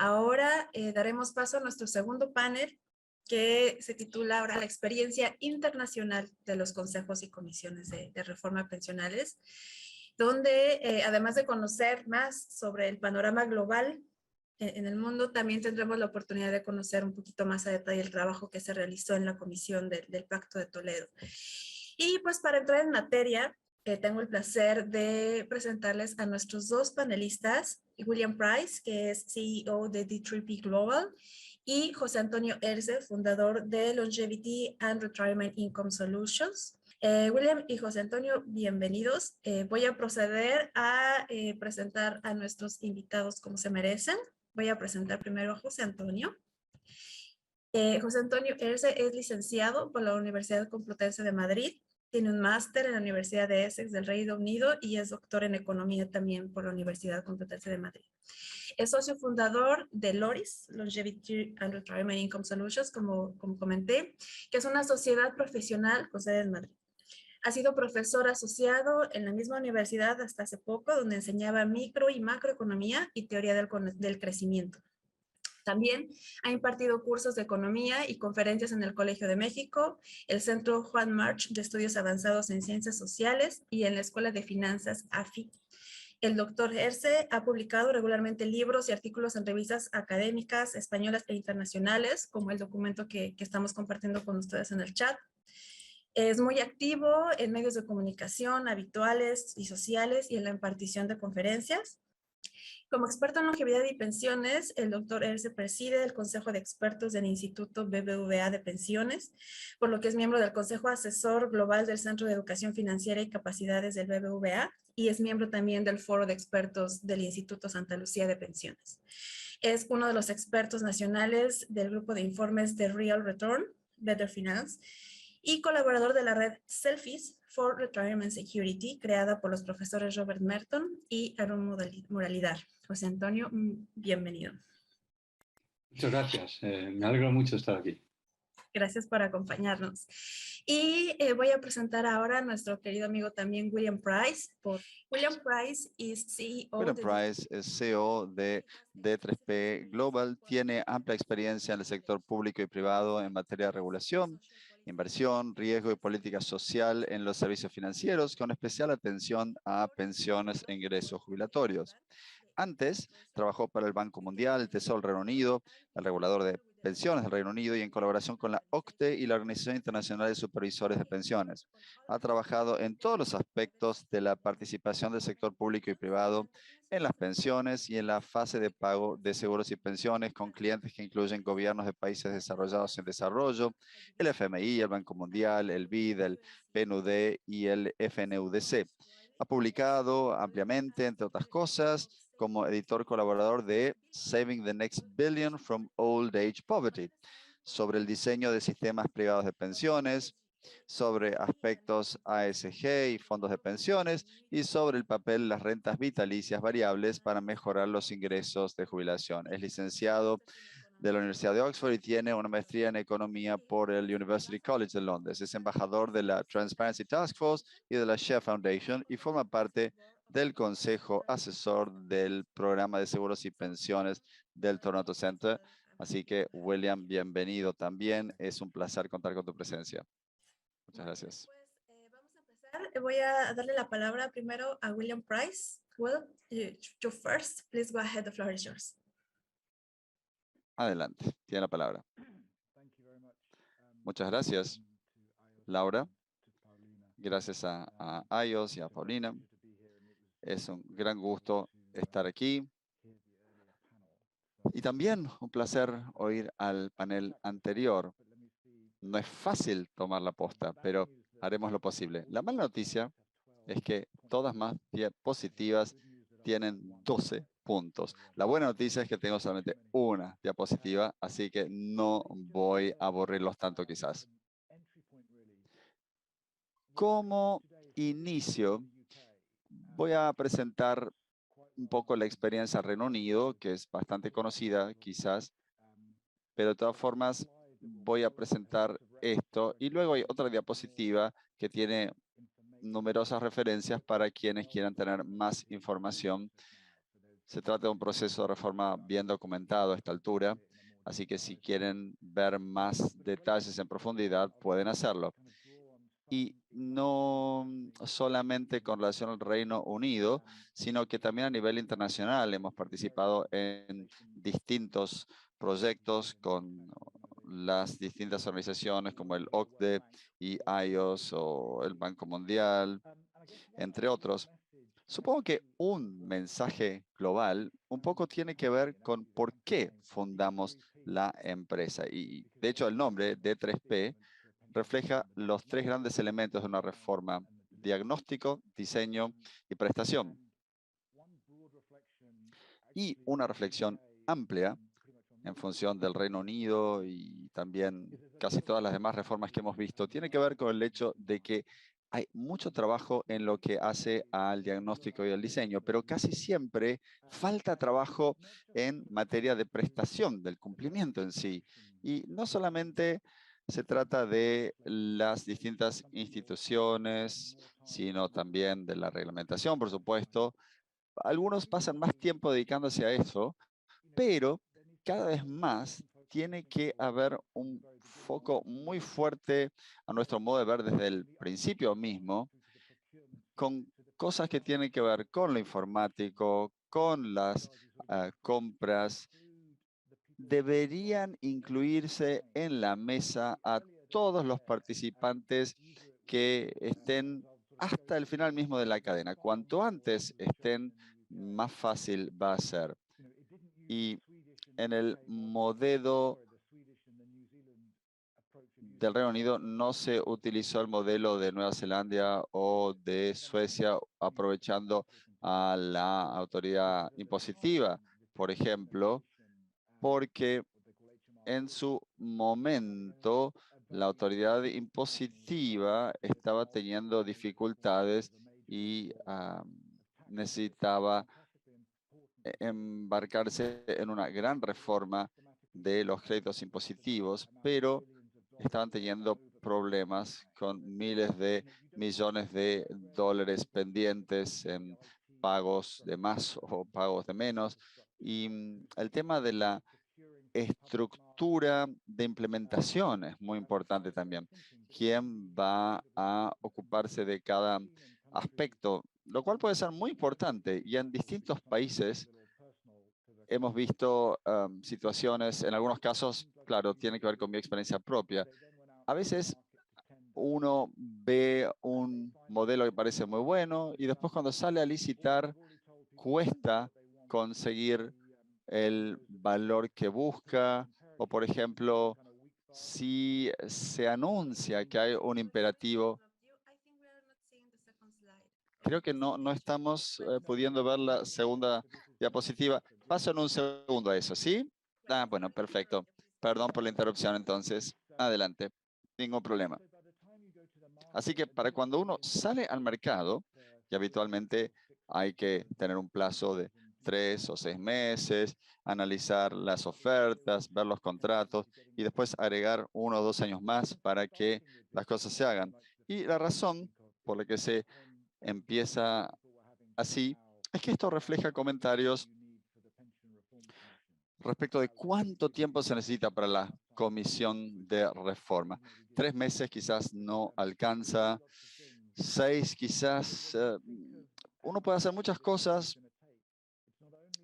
Ahora daremos paso a nuestro segundo panel, que se titula ahora La experiencia internacional de los consejos y comisiones de reforma pensionales, donde además de conocer más sobre el panorama global en el mundo, también tendremos la oportunidad de conocer un poquito más a detalle el trabajo que se realizó en la comisión del Pacto de Toledo. Y pues para entrar en materia, tengo el placer de presentarles a nuestros dos panelistas, William Price, que es CEO de D3P Global, y José Antonio Erce, fundador de Longevity and Retirement Income Solutions. William y José Antonio, bienvenidos. Voy a proceder a presentar a nuestros invitados como se merecen. Voy a presentar primero a José Antonio. José Antonio Erce es licenciado por la Universidad Complutense de Madrid. Tiene un máster en la Universidad de Essex del Reino Unido y es doctor en economía también por la Universidad Complutense de Madrid. Es socio fundador de LORIS, Longevity and Retirement Income Solutions, como comenté, que es una sociedad profesional con sede en Madrid. Ha sido profesor asociado en la misma universidad hasta hace poco, donde enseñaba micro y macroeconomía y teoría del crecimiento. También ha impartido cursos de economía y conferencias en el Colegio de México, el Centro Juan March de Estudios Avanzados en Ciencias Sociales y en la Escuela de Finanzas AFI. El doctor Erce ha publicado regularmente libros y artículos en revistas académicas españolas e internacionales, como el documento que estamos compartiendo con ustedes en el chat. Es muy activo en medios de comunicación habituales y sociales y en la impartición de conferencias. Como experto en longevidad y pensiones, el doctor Erce preside el Consejo de Expertos del Instituto BBVA de Pensiones, por lo que es miembro del Consejo Asesor Global del Centro de Educación Financiera y Capacidades del BBVA y es miembro también del Foro de Expertos del Instituto Santa Lucía de Pensiones. Es uno de los expertos nacionales del grupo de informes de Real Return, Better Finance, y colaborador de la red Selfies for Retirement Security, creada por los profesores Robert Merton y Aaron Moralidad. José Antonio, bienvenido. Muchas gracias. Me alegro mucho de estar aquí. Gracias por acompañarnos. Y voy a presentar ahora a nuestro querido amigo también, William Price. William Price es CEO. William Price es CEO de D3P Global. Tiene amplia experiencia en el sector público y privado en materia de regulación, inversión, riesgo y política social en los servicios financieros, con especial atención a pensiones e ingresos jubilatorios. Antes, trabajó para el Banco Mundial, el Tesoro del Reino Unido, el regulador de pensiones del Reino Unido y en colaboración con la OCDE y la Organización Internacional de Supervisores de Pensiones. Ha trabajado en todos los aspectos de la participación del sector público y privado en las pensiones y en la fase de pago de seguros y pensiones con clientes que incluyen gobiernos de países desarrollados en desarrollo, el FMI, el Banco Mundial, el BID, el PNUD y el FNUDC. Ha publicado ampliamente, entre otras cosas, como editor colaborador de Saving the Next Billion from Old Age Poverty, sobre el diseño de sistemas privados de pensiones, sobre aspectos ASG y fondos de pensiones y sobre el papel de las rentas vitalicias variables para mejorar los ingresos de jubilación. Es licenciado de la Universidad de Oxford y tiene una maestría en economía por el University College de Londres. Es embajador de la Transparency Task Force y de la Share Foundation y forma parte del Consejo Asesor del Programa de Seguros y Pensiones del Toronto Center. Así que, William, bienvenido también. Es un placer contar con tu presencia. Muchas gracias. Pues vamos a empezar. Voy a darle la palabra primero a William Price. Will, you first. Please go ahead. The floor is yours. Adelante, tiene la palabra. Muchas gracias, Laura. Gracias a Ayos y a Paulina. Es un gran gusto estar aquí. Y también un placer oír al panel anterior. No es fácil tomar la posta, pero haremos lo posible. La mala noticia es que todas más diapositivas tienen 12 puntos. La buena noticia es que tengo solamente una diapositiva, así que no voy a aburrirlos tanto quizás. Como inicio, voy a presentar un poco la experiencia del Reino Unido, que es bastante conocida quizás, pero de todas formas voy a presentar esto y luego hay otra diapositiva que tiene numerosas referencias para quienes quieran tener más información Se trata de un proceso de reforma bien documentado a esta altura, así que si quieren ver más detalles en profundidad, pueden hacerlo. Y no solamente con relación al Reino Unido, sino que también a nivel internacional hemos participado en distintos proyectos con las distintas organizaciones como el OCDE y IOS o el Banco Mundial, entre otros. Supongo que un mensaje global un poco tiene que ver con por qué fundamos la empresa. Y de hecho el nombre D3P refleja los tres grandes elementos de una reforma: diagnóstico, diseño y prestación. Y una reflexión amplia en función del Reino Unido y también casi todas las demás reformas que hemos visto, tiene que ver con el hecho de que hay mucho trabajo en lo que hace al diagnóstico y al diseño, pero casi siempre falta trabajo en materia de prestación del cumplimiento en sí. Y no solamente se trata de las distintas instituciones, sino también de la reglamentación, por supuesto. Algunos pasan más tiempo dedicándose a eso, pero cada vez más tiene que haber un foco muy fuerte a nuestro modo de ver desde el principio mismo, con cosas que tienen que ver con lo informático, con las compras. Deberían incluirse en la mesa a todos los participantes que estén hasta el final mismo de la cadena. Cuanto antes estén, más fácil va a ser. Y en el modelo del Reino Unido no se utilizó el modelo de Nueva Zelanda o de Suecia aprovechando a la autoridad impositiva, por ejemplo, porque en su momento la autoridad impositiva estaba teniendo dificultades y necesitaba embarcarse en una gran reforma de los créditos impositivos, pero estaban teniendo problemas con miles de millones de dólares pendientes en pagos de más o pagos de menos. Y el tema de la estructura de implementación es muy importante también. ¿Quién va a ocuparse de cada aspecto? Lo cual puede ser muy importante y en distintos países hemos visto situaciones, en algunos casos, claro, tiene que ver con mi experiencia propia. A veces uno ve un modelo que parece muy bueno y después cuando sale a licitar cuesta conseguir el valor que busca, o por ejemplo, si se anuncia que hay un imperativo. Creo que no estamos pudiendo ver la segunda diapositiva. Paso en un segundo a eso, ¿sí? Bueno, perfecto. Perdón por la interrupción entonces. Adelante. Ningún problema. Así que para cuando uno sale al mercado, y habitualmente hay que tener un plazo de 3 o 6 meses, analizar las ofertas, ver los contratos y después agregar 1 o 2 años más para que las cosas se hagan. Y la razón por la que se empieza así es que esto refleja comentarios respecto de cuánto tiempo se necesita para la comisión de reforma. 3 meses quizás no alcanza, 6 quizás. Uno puede hacer muchas cosas,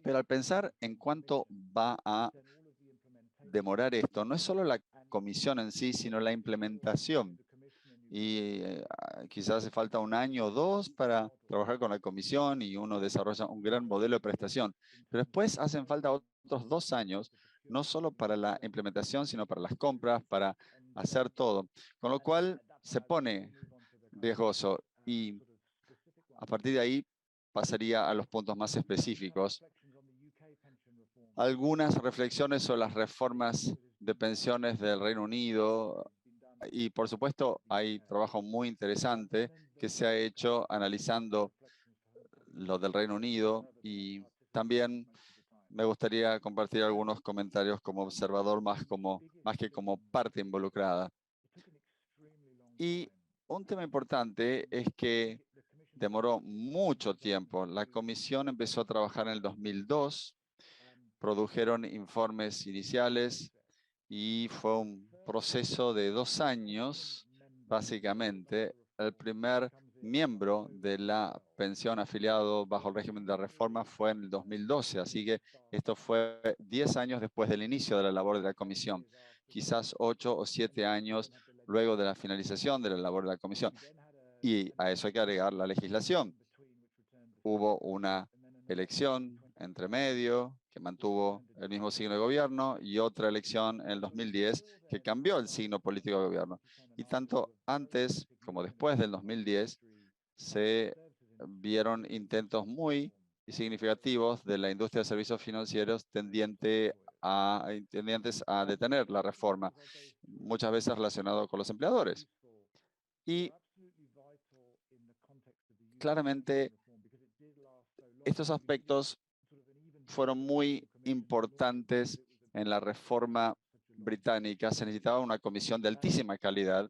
pero al pensar en cuánto va a demorar esto, no es solo la comisión en sí, sino la implementación. Y quizás hace falta 1 año o 2 para trabajar con la comisión y uno desarrolla un gran modelo de prestación. Pero después hacen falta otros 2 años, no solo para la implementación, sino para las compras, para hacer todo. Con lo cual se pone riesgoso y a partir de ahí pasaría a los puntos más específicos. Algunas reflexiones sobre las reformas de pensiones del Reino Unido. Y por supuesto hay trabajo muy interesante que se ha hecho analizando lo del Reino Unido y también me gustaría compartir algunos comentarios como observador más que como parte involucrada. Y un tema importante es que demoró mucho tiempo. La comisión empezó a trabajar en el 2002, produjeron informes iniciales y fue un proceso de 2 años, básicamente. El primer miembro de la pensión afiliado bajo el régimen de reforma fue en el 2012, así que esto fue 10 años después del inicio de la labor de la comisión, quizás 8 o 7 años luego de la finalización de la labor de la comisión. Y a eso hay que agregar la legislación. Hubo una elección entre medio que mantuvo el mismo signo de gobierno y otra elección en el 2010 que cambió el signo político de gobierno. Y tanto antes como después del 2010 se vieron intentos muy significativos de la industria de servicios financieros tendientes a detener la reforma, muchas veces relacionado con los empleadores. Y claramente estos aspectos fueron muy importantes en la reforma británica. Se necesitaba una comisión de altísima calidad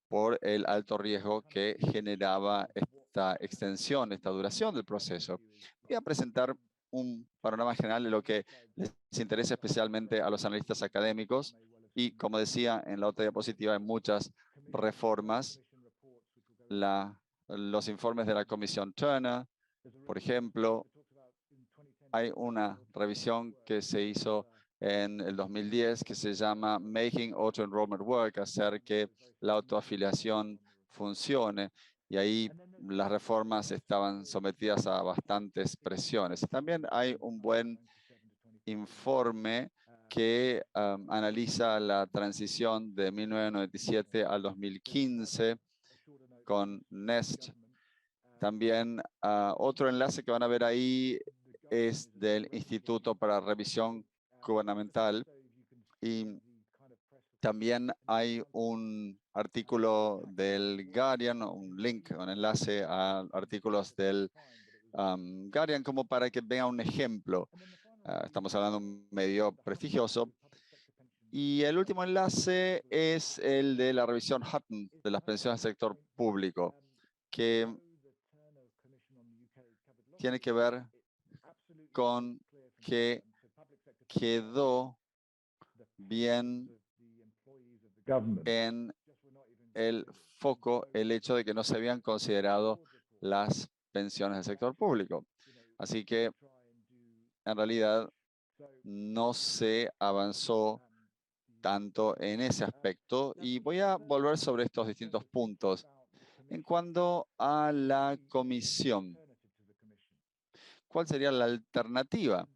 por el alto riesgo que generaba esta extensión, esta duración del proceso. Voy a presentar un panorama general de lo que les interesa especialmente a los analistas académicos y, como decía en la otra diapositiva, en muchas reformas, los informes de la Comisión Turner, por ejemplo, hay una revisión que se hizo en el 2010 que se llama Making Auto Enrollment Work, hacer que la autoafiliación funcione. Y ahí las reformas estaban sometidas a bastantes presiones. También hay un buen informe que analiza la transición de 1997 al 2015 con NEST. También otro enlace que van a ver ahí es del Instituto para Revisión Gubernamental. Y también hay un artículo del Guardian, un link, un enlace a artículos del Guardian como para que vean un ejemplo. Estamos hablando de un medio prestigioso. Y el último enlace es el de la revisión Hutton de las pensiones del sector público, que tiene que ver con que quedó bien en el foco el hecho de que no se habían considerado las pensiones del sector público. Así que, en realidad, no se avanzó tanto en ese aspecto. Y voy a volver sobre estos distintos puntos. En cuanto a la comisión, ¿cuál sería la alternativa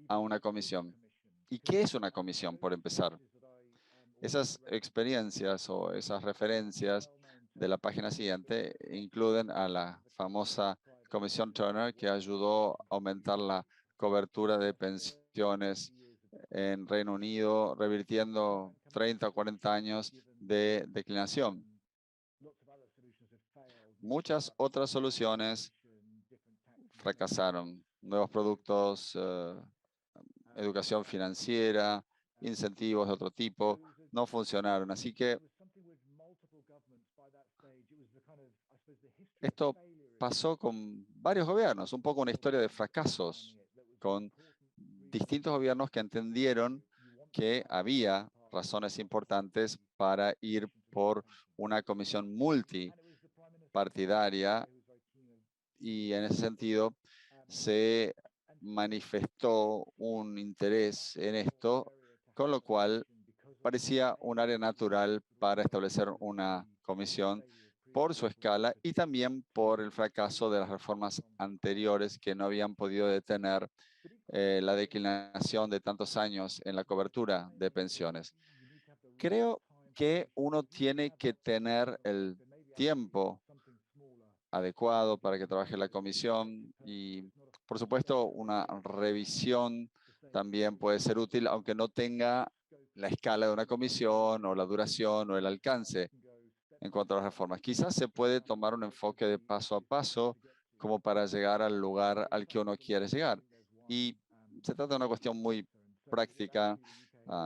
a una comisión? ¿Y qué es una comisión, por empezar? Esas experiencias o esas referencias de la página siguiente incluyen a la famosa Comisión Turner, que ayudó a aumentar la cobertura de pensiones en Reino Unido, revirtiendo 30 o 40 años de declinación. Muchas otras soluciones fracasaron. Nuevos productos, educación financiera, incentivos de otro tipo, no funcionaron. Así que esto pasó con varios gobiernos, un poco una historia de fracasos, con distintos gobiernos que entendieron que había razones importantes para ir por una comisión multipartidaria y en ese sentido se manifestó un interés en esto, con lo cual parecía un área natural para establecer una comisión por su escala y también por el fracaso de las reformas anteriores que no habían podido detener la declinación de tantos años en la cobertura de pensiones. Creo que uno tiene que tener el tiempo adecuado para que trabaje la comisión y, por supuesto, una revisión también puede ser útil, aunque no tenga la escala de una comisión o la duración o el alcance en cuanto a las reformas. Quizás se puede tomar un enfoque de paso a paso como para llegar al lugar al que uno quiere llegar. Y se trata de una cuestión muy práctica.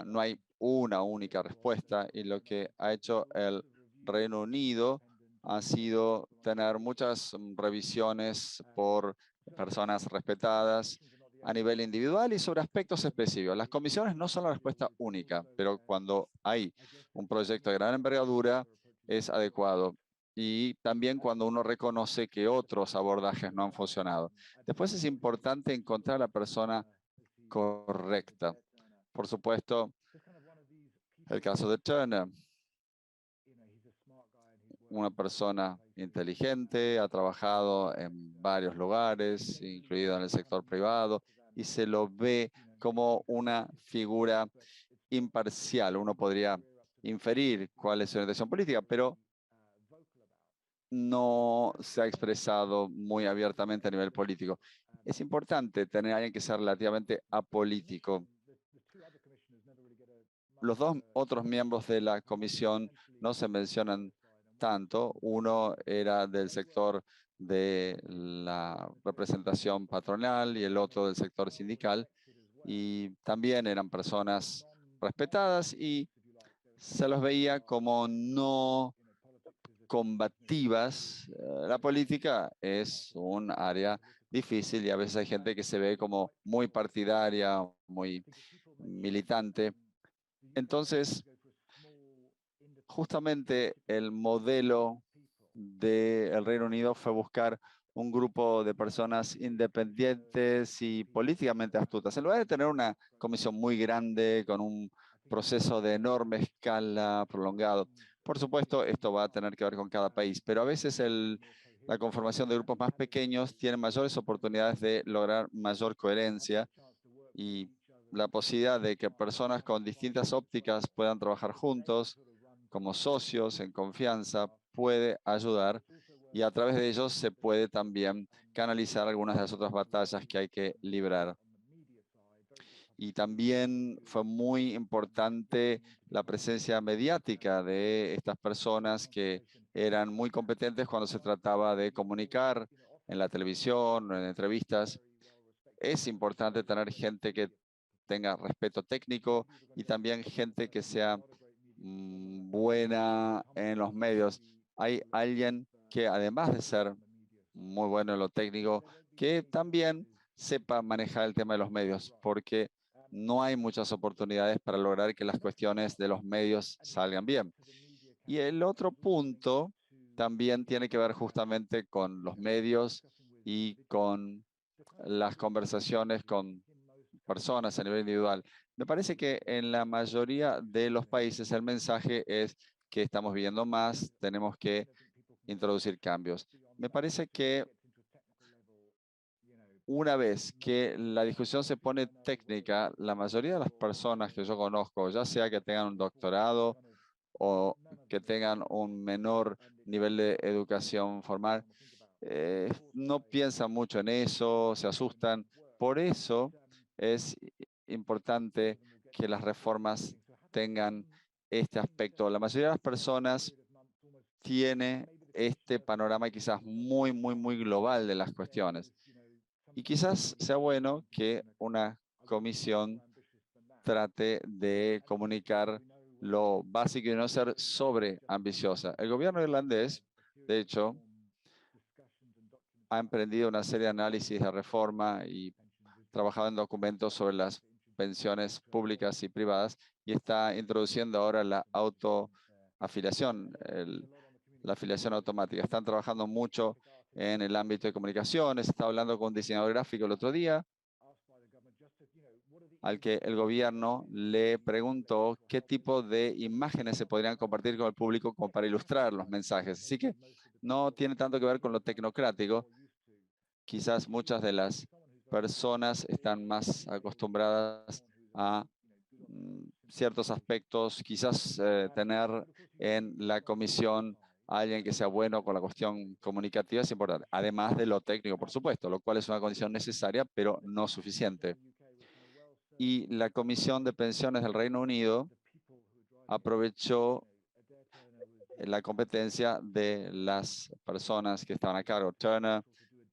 No hay una única respuesta y lo que ha hecho el Reino Unido ha sido tener muchas revisiones por personas respetadas a nivel individual y sobre aspectos específicos. Las comisiones no son la respuesta única, pero cuando hay un proyecto de gran envergadura es adecuado. Y también cuando uno reconoce que otros abordajes no han funcionado. Después es importante encontrar a la persona correcta. Por supuesto, el caso de Turner, una persona inteligente, ha trabajado en varios lugares, incluido en el sector privado, y se lo ve como una figura imparcial. Uno podría inferir cuál es su orientación política, pero no se ha expresado muy abiertamente a nivel político. Es importante tener a alguien que sea relativamente apolítico. Los dos otros miembros de la comisión no se mencionan tanto. Uno era del sector de la representación patronal y el otro del sector sindical. Y también eran personas respetadas y se los veía como no combativas. La política es un área difícil y a veces hay gente que se ve como muy partidaria, muy militante. Entonces, justamente el modelo del Reino Unido fue buscar un grupo de personas independientes y políticamente astutas. En lugar de tener una comisión muy grande con un proceso de enorme escala prolongado. Por supuesto, esto va a tener que ver con cada país, pero a veces la conformación de grupos más pequeños tiene mayores oportunidades de lograr mayor coherencia y la posibilidad de que personas con distintas ópticas puedan trabajar juntos como socios en confianza puede ayudar y a través de ellos se puede también canalizar algunas de las otras batallas que hay que librar. Y también fue muy importante la presencia mediática de estas personas que eran muy competentes cuando se trataba de comunicar en la televisión, en entrevistas. Es importante tener gente que tenga respeto técnico y también gente que sea buena en los medios. Hay alguien que además de ser muy bueno en lo técnico, que también sepa manejar el tema de los medios, porque no hay muchas oportunidades para lograr que las cuestiones de los medios salgan bien. Y el otro punto también tiene que ver justamente con los medios y con las conversaciones con personas a nivel individual. Me parece que en la mayoría de los países el mensaje es que estamos viviendo más, tenemos que introducir cambios. Me parece que una vez que la discusión se pone técnica, la mayoría de las personas que yo conozco, ya sea que tengan un doctorado o que tengan un menor nivel de educación formal, no piensan mucho en eso, se asustan. Por eso es importante que las reformas tengan este aspecto. La mayoría de las personas tiene este panorama quizás muy global de las cuestiones. Y quizás sea bueno que una comisión trate de comunicar lo básico y no ser sobreambiciosa. El gobierno irlandés, de hecho, ha emprendido una serie de análisis de reforma y trabajado en documentos sobre las pensiones públicas y privadas y está introduciendo ahora la autoafiliación, la afiliación automática. Están trabajando mucho en el ámbito de comunicaciones. Estaba hablando con un diseñador gráfico el otro día al que el gobierno le preguntó qué tipo de imágenes se podrían compartir con el público como para ilustrar los mensajes. Así que no tiene tanto que ver con lo tecnocrático. Quizás muchas de las personas están más acostumbradas a ciertos aspectos, quizás tener en la comisión a alguien que sea bueno con la cuestión comunicativa es importante, además de lo técnico, por supuesto, lo cual es una condición necesaria, pero no suficiente. Y la Comisión de Pensiones del Reino Unido aprovechó la competencia de las personas que estaban a cargo. Turner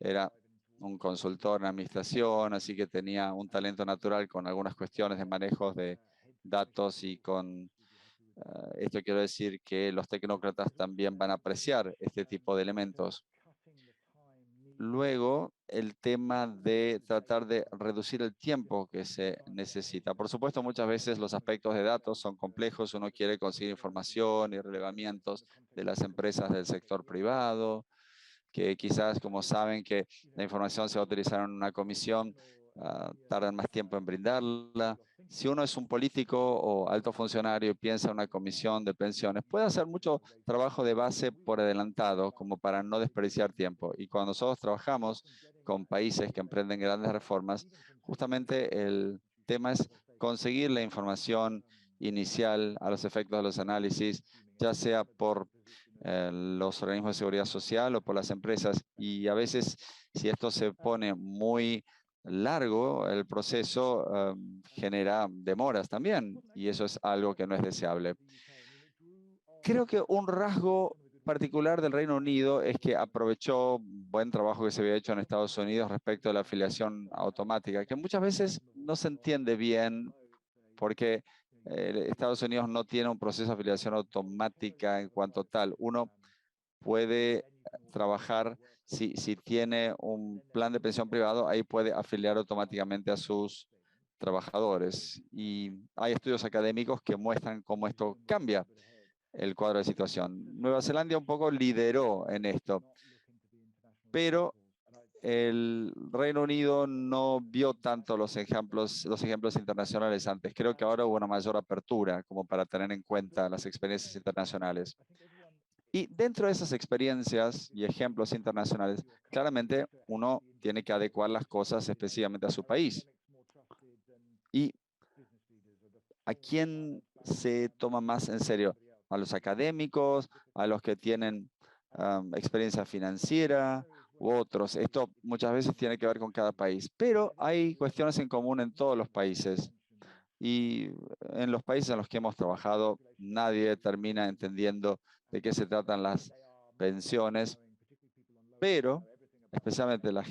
era un consultor en administración, así que tenía un talento natural con algunas cuestiones de manejo de datos y con Esto quiero decir que los tecnócratas también van a apreciar este tipo de elementos. Luego, el tema de tratar de reducir el tiempo que se necesita. Por supuesto, muchas veces los aspectos de datos son complejos. Uno quiere conseguir información y relevamientos de las empresas del sector privado, que quizás, como saben que la información se va a utilizar en una comisión, tardan más tiempo en brindarla. Si uno es un político o alto funcionario y piensa en una comisión de pensiones, puede hacer mucho trabajo de base por adelantado, como para no desperdiciar tiempo. Y cuando nosotros trabajamos con países que emprenden grandes reformas, justamente el tema es conseguir la información inicial a los efectos de los análisis, ya sea por los organismos de seguridad social o por las empresas. Y a veces, si esto se pone muy largo, el proceso genera demoras también, y eso es algo que no es deseable. Creo que un rasgo particular del Reino Unido es que aprovechó buen trabajo que se había hecho en Estados Unidos respecto a la afiliación automática, que muchas veces no se entiende bien porque Estados Unidos no tiene un proceso de afiliación automática en cuanto tal. Uno puede trabajar, si tiene un plan de pensión privado, ahí puede afiliar automáticamente a sus trabajadores. Y hay estudios académicos que muestran cómo esto cambia el cuadro de situación. Nueva Zelanda un poco lideró en esto, pero el Reino Unido no vio tanto los ejemplos internacionales antes. Creo que ahora hubo una mayor apertura como para tener en cuenta las experiencias internacionales. Y dentro de esas experiencias y ejemplos internacionales, claramente uno tiene que adecuar las cosas específicamente a su país. ¿Y a quién se toma más en serio? ¿A los académicos? ¿A los que tienen experiencia financiera? U otros. Esto muchas veces tiene que ver con cada país, pero hay cuestiones en común en todos los países. Y en los países en los que hemos trabajado, nadie termina entendiendo de qué se tratan las pensiones, pero especialmente las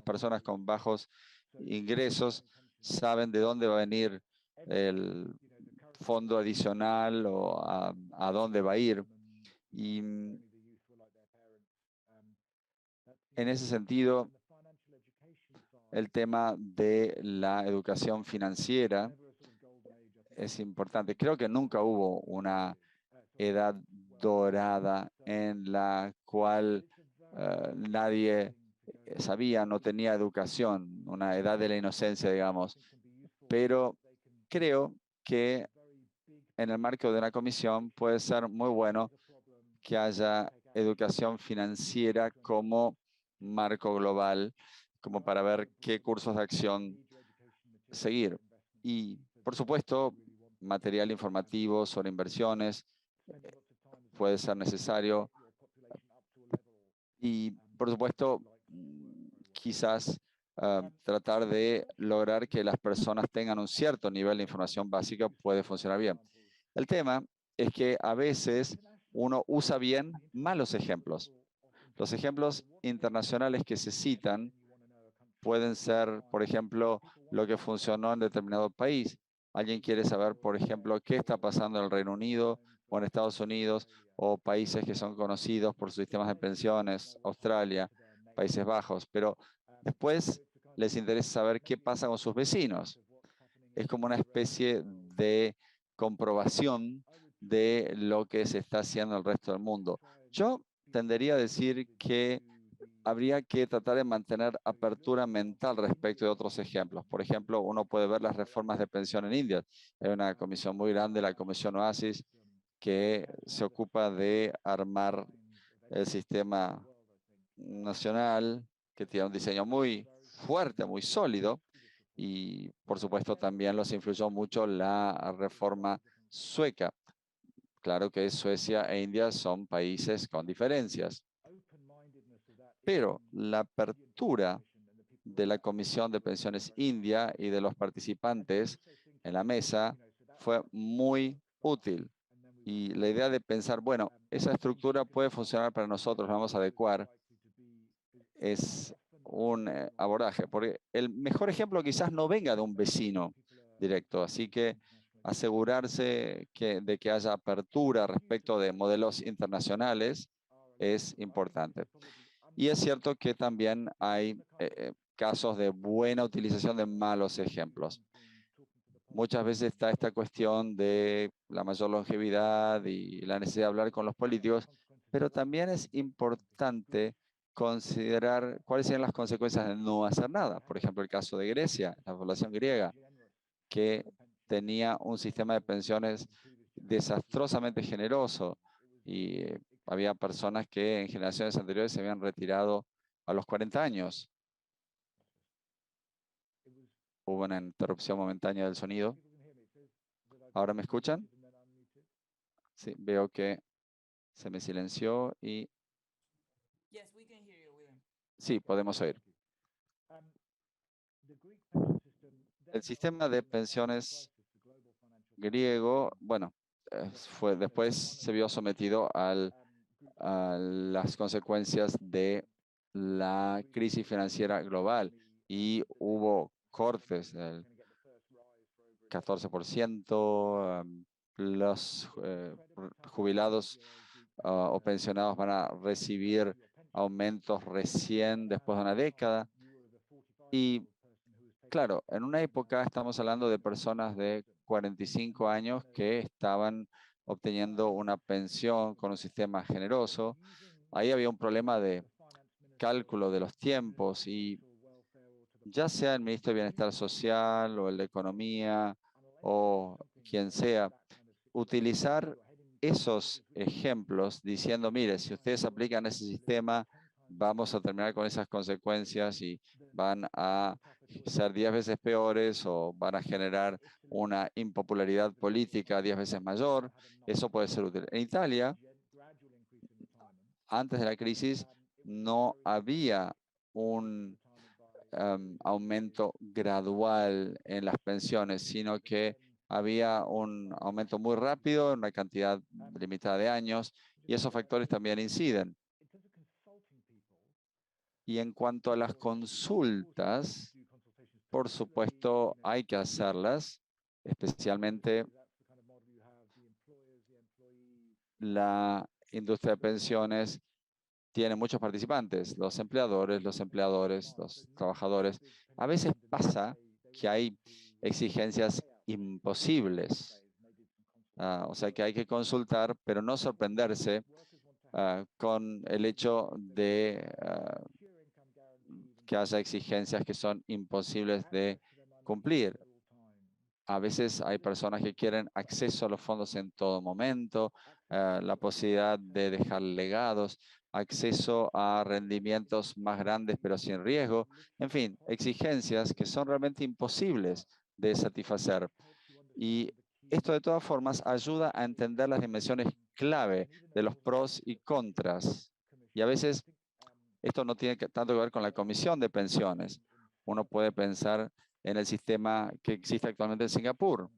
personas con bajos ingresos saben de dónde va a venir el fondo adicional o a dónde va a ir. Y en ese sentido, el tema de la educación financiera es importante. Creo que nunca hubo una edad dorada en la cual nadie sabía, no tenía educación, una edad de la inocencia, digamos. Pero creo que en el marco de una comisión puede ser muy bueno que haya educación financiera como marco global, como para ver qué cursos de acción seguir. Y, por supuesto, material informativo sobre inversiones puede ser necesario. Y, por supuesto, quizás tratar de lograr que las personas tengan un cierto nivel de información básica puede funcionar bien. El tema es que a veces uno usa bien malos ejemplos. Los ejemplos internacionales que se citan pueden ser, por ejemplo, lo que funcionó en determinado país. Alguien quiere saber, por ejemplo, qué está pasando en el Reino Unido o en Estados Unidos o países que son conocidos por sus sistemas de pensiones, Australia, Países Bajos, pero después les interesa saber qué pasa con sus vecinos. Es como una especie de comprobación de lo que se está haciendo en el resto del mundo. Yo tendería a decir que habría que tratar de mantener apertura mental respecto de otros ejemplos. Por ejemplo, uno puede ver las reformas de pensión en India. Hay una comisión muy grande, la Comisión Oasis, que se ocupa de armar el sistema nacional, que tiene un diseño muy fuerte, muy sólido, y por supuesto también los influyó mucho la reforma sueca. Claro que Suecia e India son países con diferencias, pero la apertura de la Comisión de Pensiones India y de los participantes en la mesa fue muy útil. Y la idea de pensar, bueno, esa estructura puede funcionar para nosotros, la vamos a adecuar, es un abordaje, porque el mejor ejemplo quizás no venga de un vecino directo, así que asegurarse de que haya apertura respecto de modelos internacionales es importante. Y es cierto que también hay casos de buena utilización de malos ejemplos. Muchas veces está esta cuestión de la mayor longevidad y la necesidad de hablar con los políticos, pero también es importante considerar cuáles serían las consecuencias de no hacer nada. Por ejemplo, el caso de Grecia, la población griega, que tenía un sistema de pensiones desastrosamente generoso y había personas que en generaciones anteriores se habían retirado a los 40 años. Hubo una interrupción momentánea del sonido. ¿Ahora me escuchan? Sí, veo que se me silenció y sí, podemos oír. El sistema de pensiones griego, bueno, después se vio sometido a las consecuencias de la crisis financiera global y hubo cortes del 14%, los jubilados o pensionados van a recibir aumentos recién después de una década. Y claro, en una época estamos hablando de personas de 45 años que estaban obteniendo una pensión con un sistema generoso. Ahí había un problema de cálculo de los tiempos y ya sea el ministro de Bienestar Social o el de Economía o quien sea, utilizar esos ejemplos diciendo, mire, si ustedes aplican ese sistema, vamos a terminar con esas consecuencias y van a ser 10 veces peores o van a generar una impopularidad política 10 veces mayor. Eso puede ser útil. En Italia, antes de la crisis, no había un aumento gradual en las pensiones, sino que había un aumento muy rápido en una cantidad limitada de años y esos factores también inciden. Y en cuanto a las consultas, por supuesto, hay que hacerlas, especialmente la industria de pensiones tiene muchos participantes, los empleadores, los trabajadores. A veces pasa que hay exigencias imposibles. O sea que hay que consultar, pero no sorprenderse con el hecho de que haya exigencias que son imposibles de cumplir. A veces hay personas que quieren acceso a los fondos en todo momento, la posibilidad de dejar legados, acceso a rendimientos más grandes pero sin riesgo. En fin, exigencias que son realmente imposibles de satisfacer. Y esto de todas formas ayuda a entender las dimensiones clave de los pros y contras. Y a veces esto no tiene tanto que ver con la comisión de pensiones. Uno puede pensar en el sistema que existe actualmente en Singapur.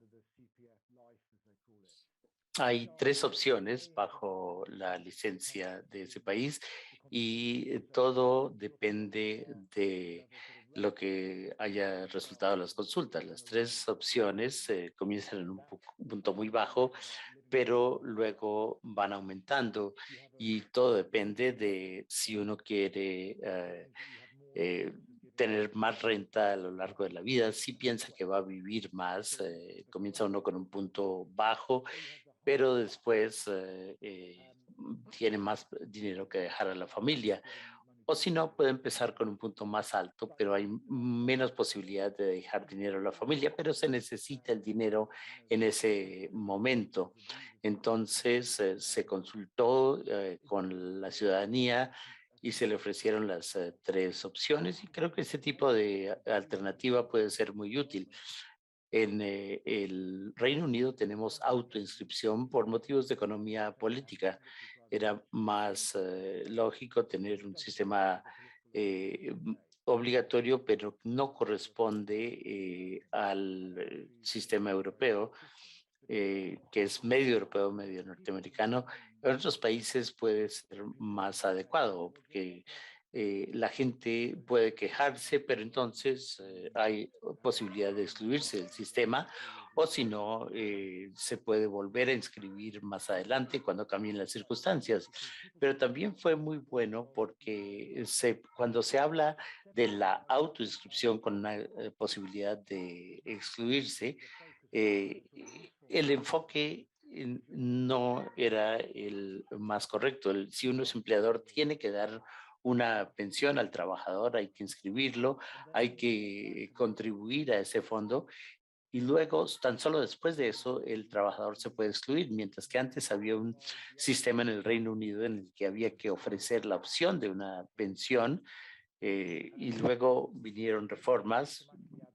Hay tres opciones bajo la licencia de ese país y todo depende de lo que haya resultado de las consultas. Las tres opciones comienzan en un punto muy bajo, pero luego van aumentando y todo depende de si uno quiere eh, tener más renta a lo largo de la vida. Si piensa que va a vivir más, comienza uno con un punto bajo, pero después tiene más dinero que dejar a la familia. O si no, puede empezar con un punto más alto, pero hay menos posibilidad de dejar dinero a la familia, pero se necesita el dinero en ese momento. Entonces, se consultó con la ciudadanía y se le ofrecieron las tres opciones y creo que ese tipo de alternativa puede ser muy útil. En el Reino Unido tenemos autoinscripción por motivos de economía política. Era más lógico tener un sistema obligatorio, pero no corresponde al sistema europeo, que es medio europeo, medio norteamericano. En otros países puede ser más adecuado, porque la gente puede quejarse, pero entonces hay posibilidad de excluirse del sistema, o si no, se puede volver a inscribir más adelante cuando cambien las circunstancias. Pero también fue muy bueno porque cuando se habla de la autoinscripción con una posibilidad de excluirse, eh, el enfoque no era el más correcto. Si uno es empleador, tiene que dar una pensión al trabajador, hay que inscribirlo, hay que contribuir a ese fondo y luego, tan solo después de eso, el trabajador se puede excluir, mientras que antes había un sistema en el Reino Unido en el que había que ofrecer la opción de una pensión y luego vinieron reformas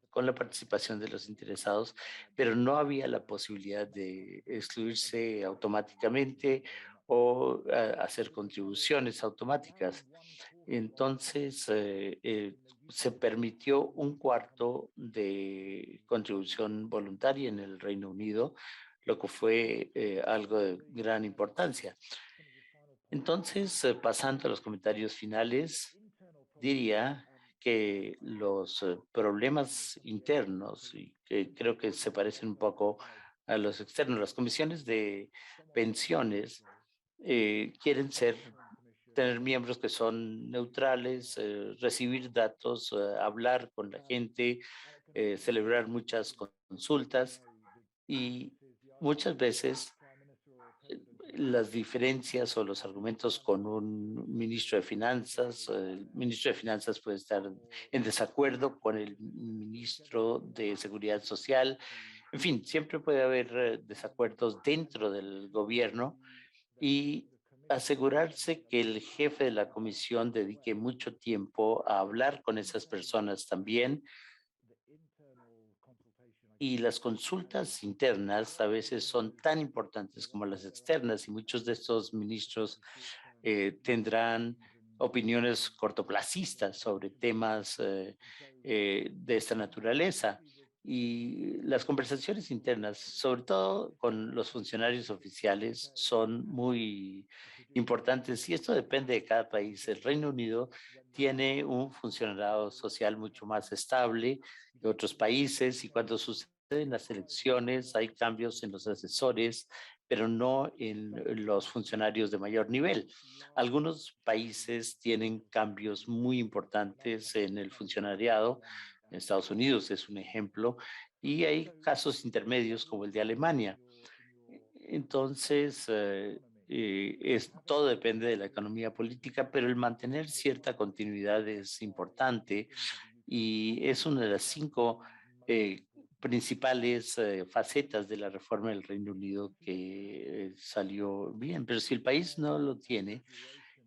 con la participación de los interesados, pero no había la posibilidad de excluirse automáticamente o hacer contribuciones automáticas. Entonces, se permitió un cuarto de contribución voluntaria en el Reino Unido, lo que fue algo de gran importancia. Entonces, pasando a los comentarios finales, diría que los problemas internos, y que creo que se parecen un poco a los externos, las comisiones de pensiones quieren tener miembros que son neutrales, recibir datos, hablar con la gente, celebrar muchas consultas y muchas veces las diferencias o los argumentos con un ministro de Finanzas. El ministro de Finanzas puede estar en desacuerdo con el ministro de Seguridad Social. En fin, siempre puede haber desacuerdos dentro del gobierno y asegurarse que el jefe de la comisión dedique mucho tiempo a hablar con esas personas también. Y las consultas internas a veces son tan importantes como las externas y muchos de estos ministros tendrán opiniones cortoplacistas sobre temas de esta naturaleza. Y las conversaciones internas, sobre todo con los funcionarios oficiales, son muy importantes y esto depende de cada país. El Reino Unido tiene un funcionariado social mucho más estable que otros países y cuando suceden las elecciones hay cambios en los asesores, pero no en los funcionarios de mayor nivel. Algunos países tienen cambios muy importantes en el funcionariado. Estados Unidos es un ejemplo y hay casos intermedios como el de Alemania. Entonces, todo depende de la economía política, pero el mantener cierta continuidad es importante y es una de las 5 eh, principales facetas de la reforma del Reino Unido que salió bien. Pero si el país no lo tiene,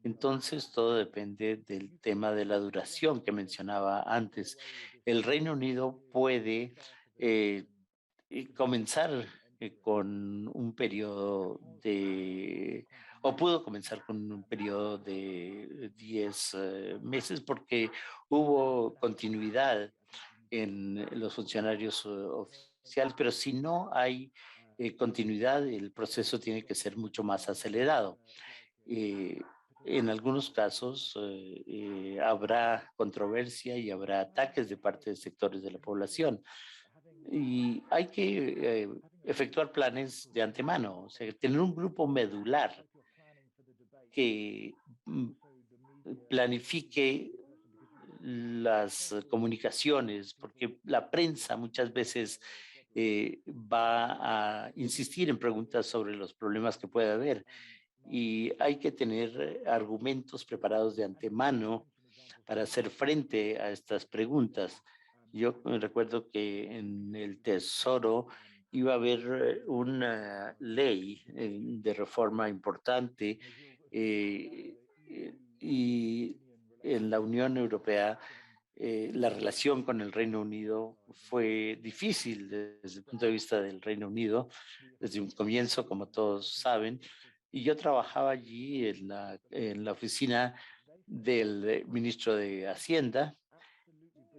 entonces todo depende del tema de la duración que mencionaba antes. El Reino Unido puede eh, comenzar con un periodo o pudo comenzar con un periodo de 10 meses porque hubo continuidad en los funcionarios oficiales, pero si no hay continuidad, el proceso tiene que ser mucho más acelerado. Eh, en algunos casos habrá controversia y habrá ataques de parte de sectores de la población y hay que efectuar planes de antemano, o sea, tener un grupo medular que planifique las comunicaciones, porque la prensa muchas veces va a insistir en preguntas sobre los problemas que puede haber y hay que tener argumentos preparados de antemano para hacer frente a estas preguntas. Yo recuerdo que en el Tesoro iba a haber una ley de reforma importante y en la Unión Europea la relación con el Reino Unido fue difícil desde el punto de vista del Reino Unido, desde un comienzo, como todos saben, y yo trabajaba allí en la oficina del ministro de Hacienda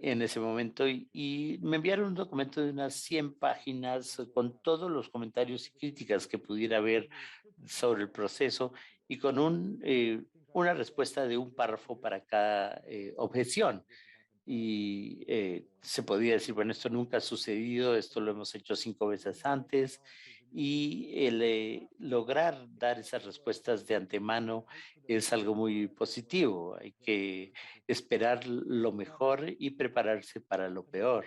en ese momento y me enviaron un documento de unas 100 páginas con todos los comentarios y críticas que pudiera haber sobre el proceso y con un una respuesta de un párrafo para cada objeción. Y se podría decir, bueno, esto nunca ha sucedido, esto lo hemos hecho 5 veces antes, y el lograr dar esas respuestas de antemano es algo muy positivo. Hay que esperar lo mejor y prepararse para lo peor.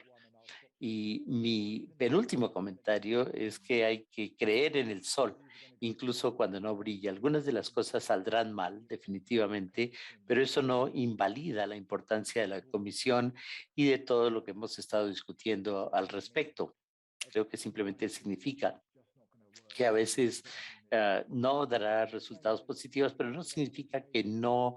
Y mi penúltimo comentario es que hay que creer en el sol, incluso cuando no brilla. Algunas de las cosas saldrán mal, definitivamente, pero eso no invalida la importancia de la comisión y de todo lo que hemos estado discutiendo al respecto. Creo que simplemente significa que a veces no dará resultados positivos, pero no significa que no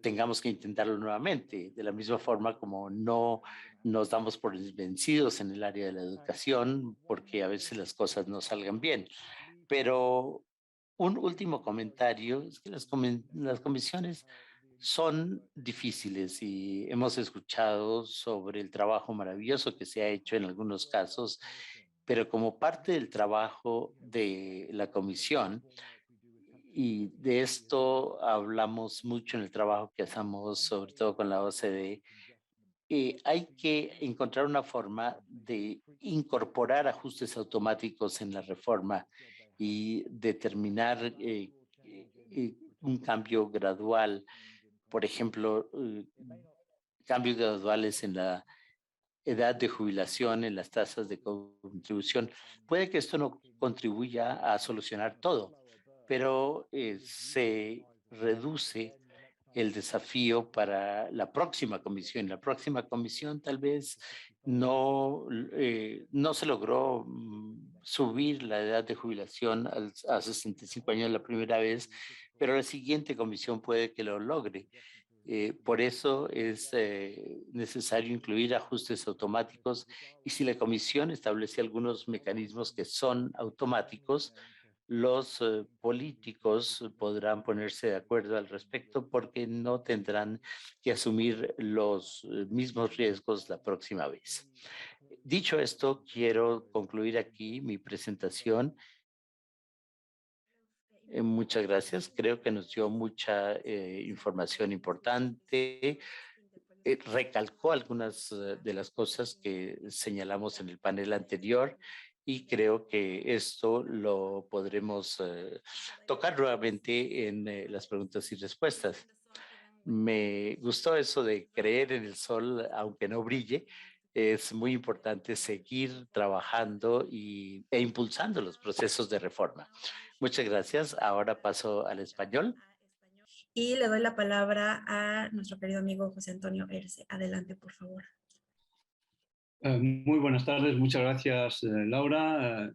tengamos que intentarlo nuevamente. De la misma forma como no nos damos por vencidos en el área de la educación, porque a veces las cosas no salgan bien. Pero un último comentario es que las comisiones son difíciles y hemos escuchado sobre el trabajo maravilloso que se ha hecho en algunos casos, pero como parte del trabajo de la comisión, y de esto hablamos mucho en el trabajo que hacemos, sobre todo con la OCDE, hay que encontrar una forma de incorporar ajustes automáticos en la reforma y determinar un cambio gradual, por ejemplo, cambios graduales en la edad de jubilación, en las tasas de contribución. Puede que esto no contribuya a solucionar todo, pero se reduce el desafío para la próxima comisión. La próxima comisión tal vez no se logró subir la edad de jubilación a 65 años la primera vez, pero la siguiente comisión puede que lo logre. Por eso es necesario incluir ajustes automáticos y si la comisión establece algunos mecanismos que son automáticos, los políticos podrán ponerse de acuerdo al respecto porque no tendrán que asumir los mismos riesgos la próxima vez. Dicho esto, quiero concluir aquí mi presentación. Muchas gracias. Creo que nos dio mucha información importante. Recalcó algunas de las cosas que señalamos en el panel anterior y creo que esto lo podremos tocar nuevamente en las preguntas y respuestas. Me gustó eso de creer en el sol aunque no brille. Es muy importante seguir trabajando e impulsando los procesos de reforma. Muchas gracias. Ahora paso al español. Y le doy la palabra a nuestro querido amigo José Antonio Erce. Adelante, por favor. Muy buenas tardes, muchas gracias Laura.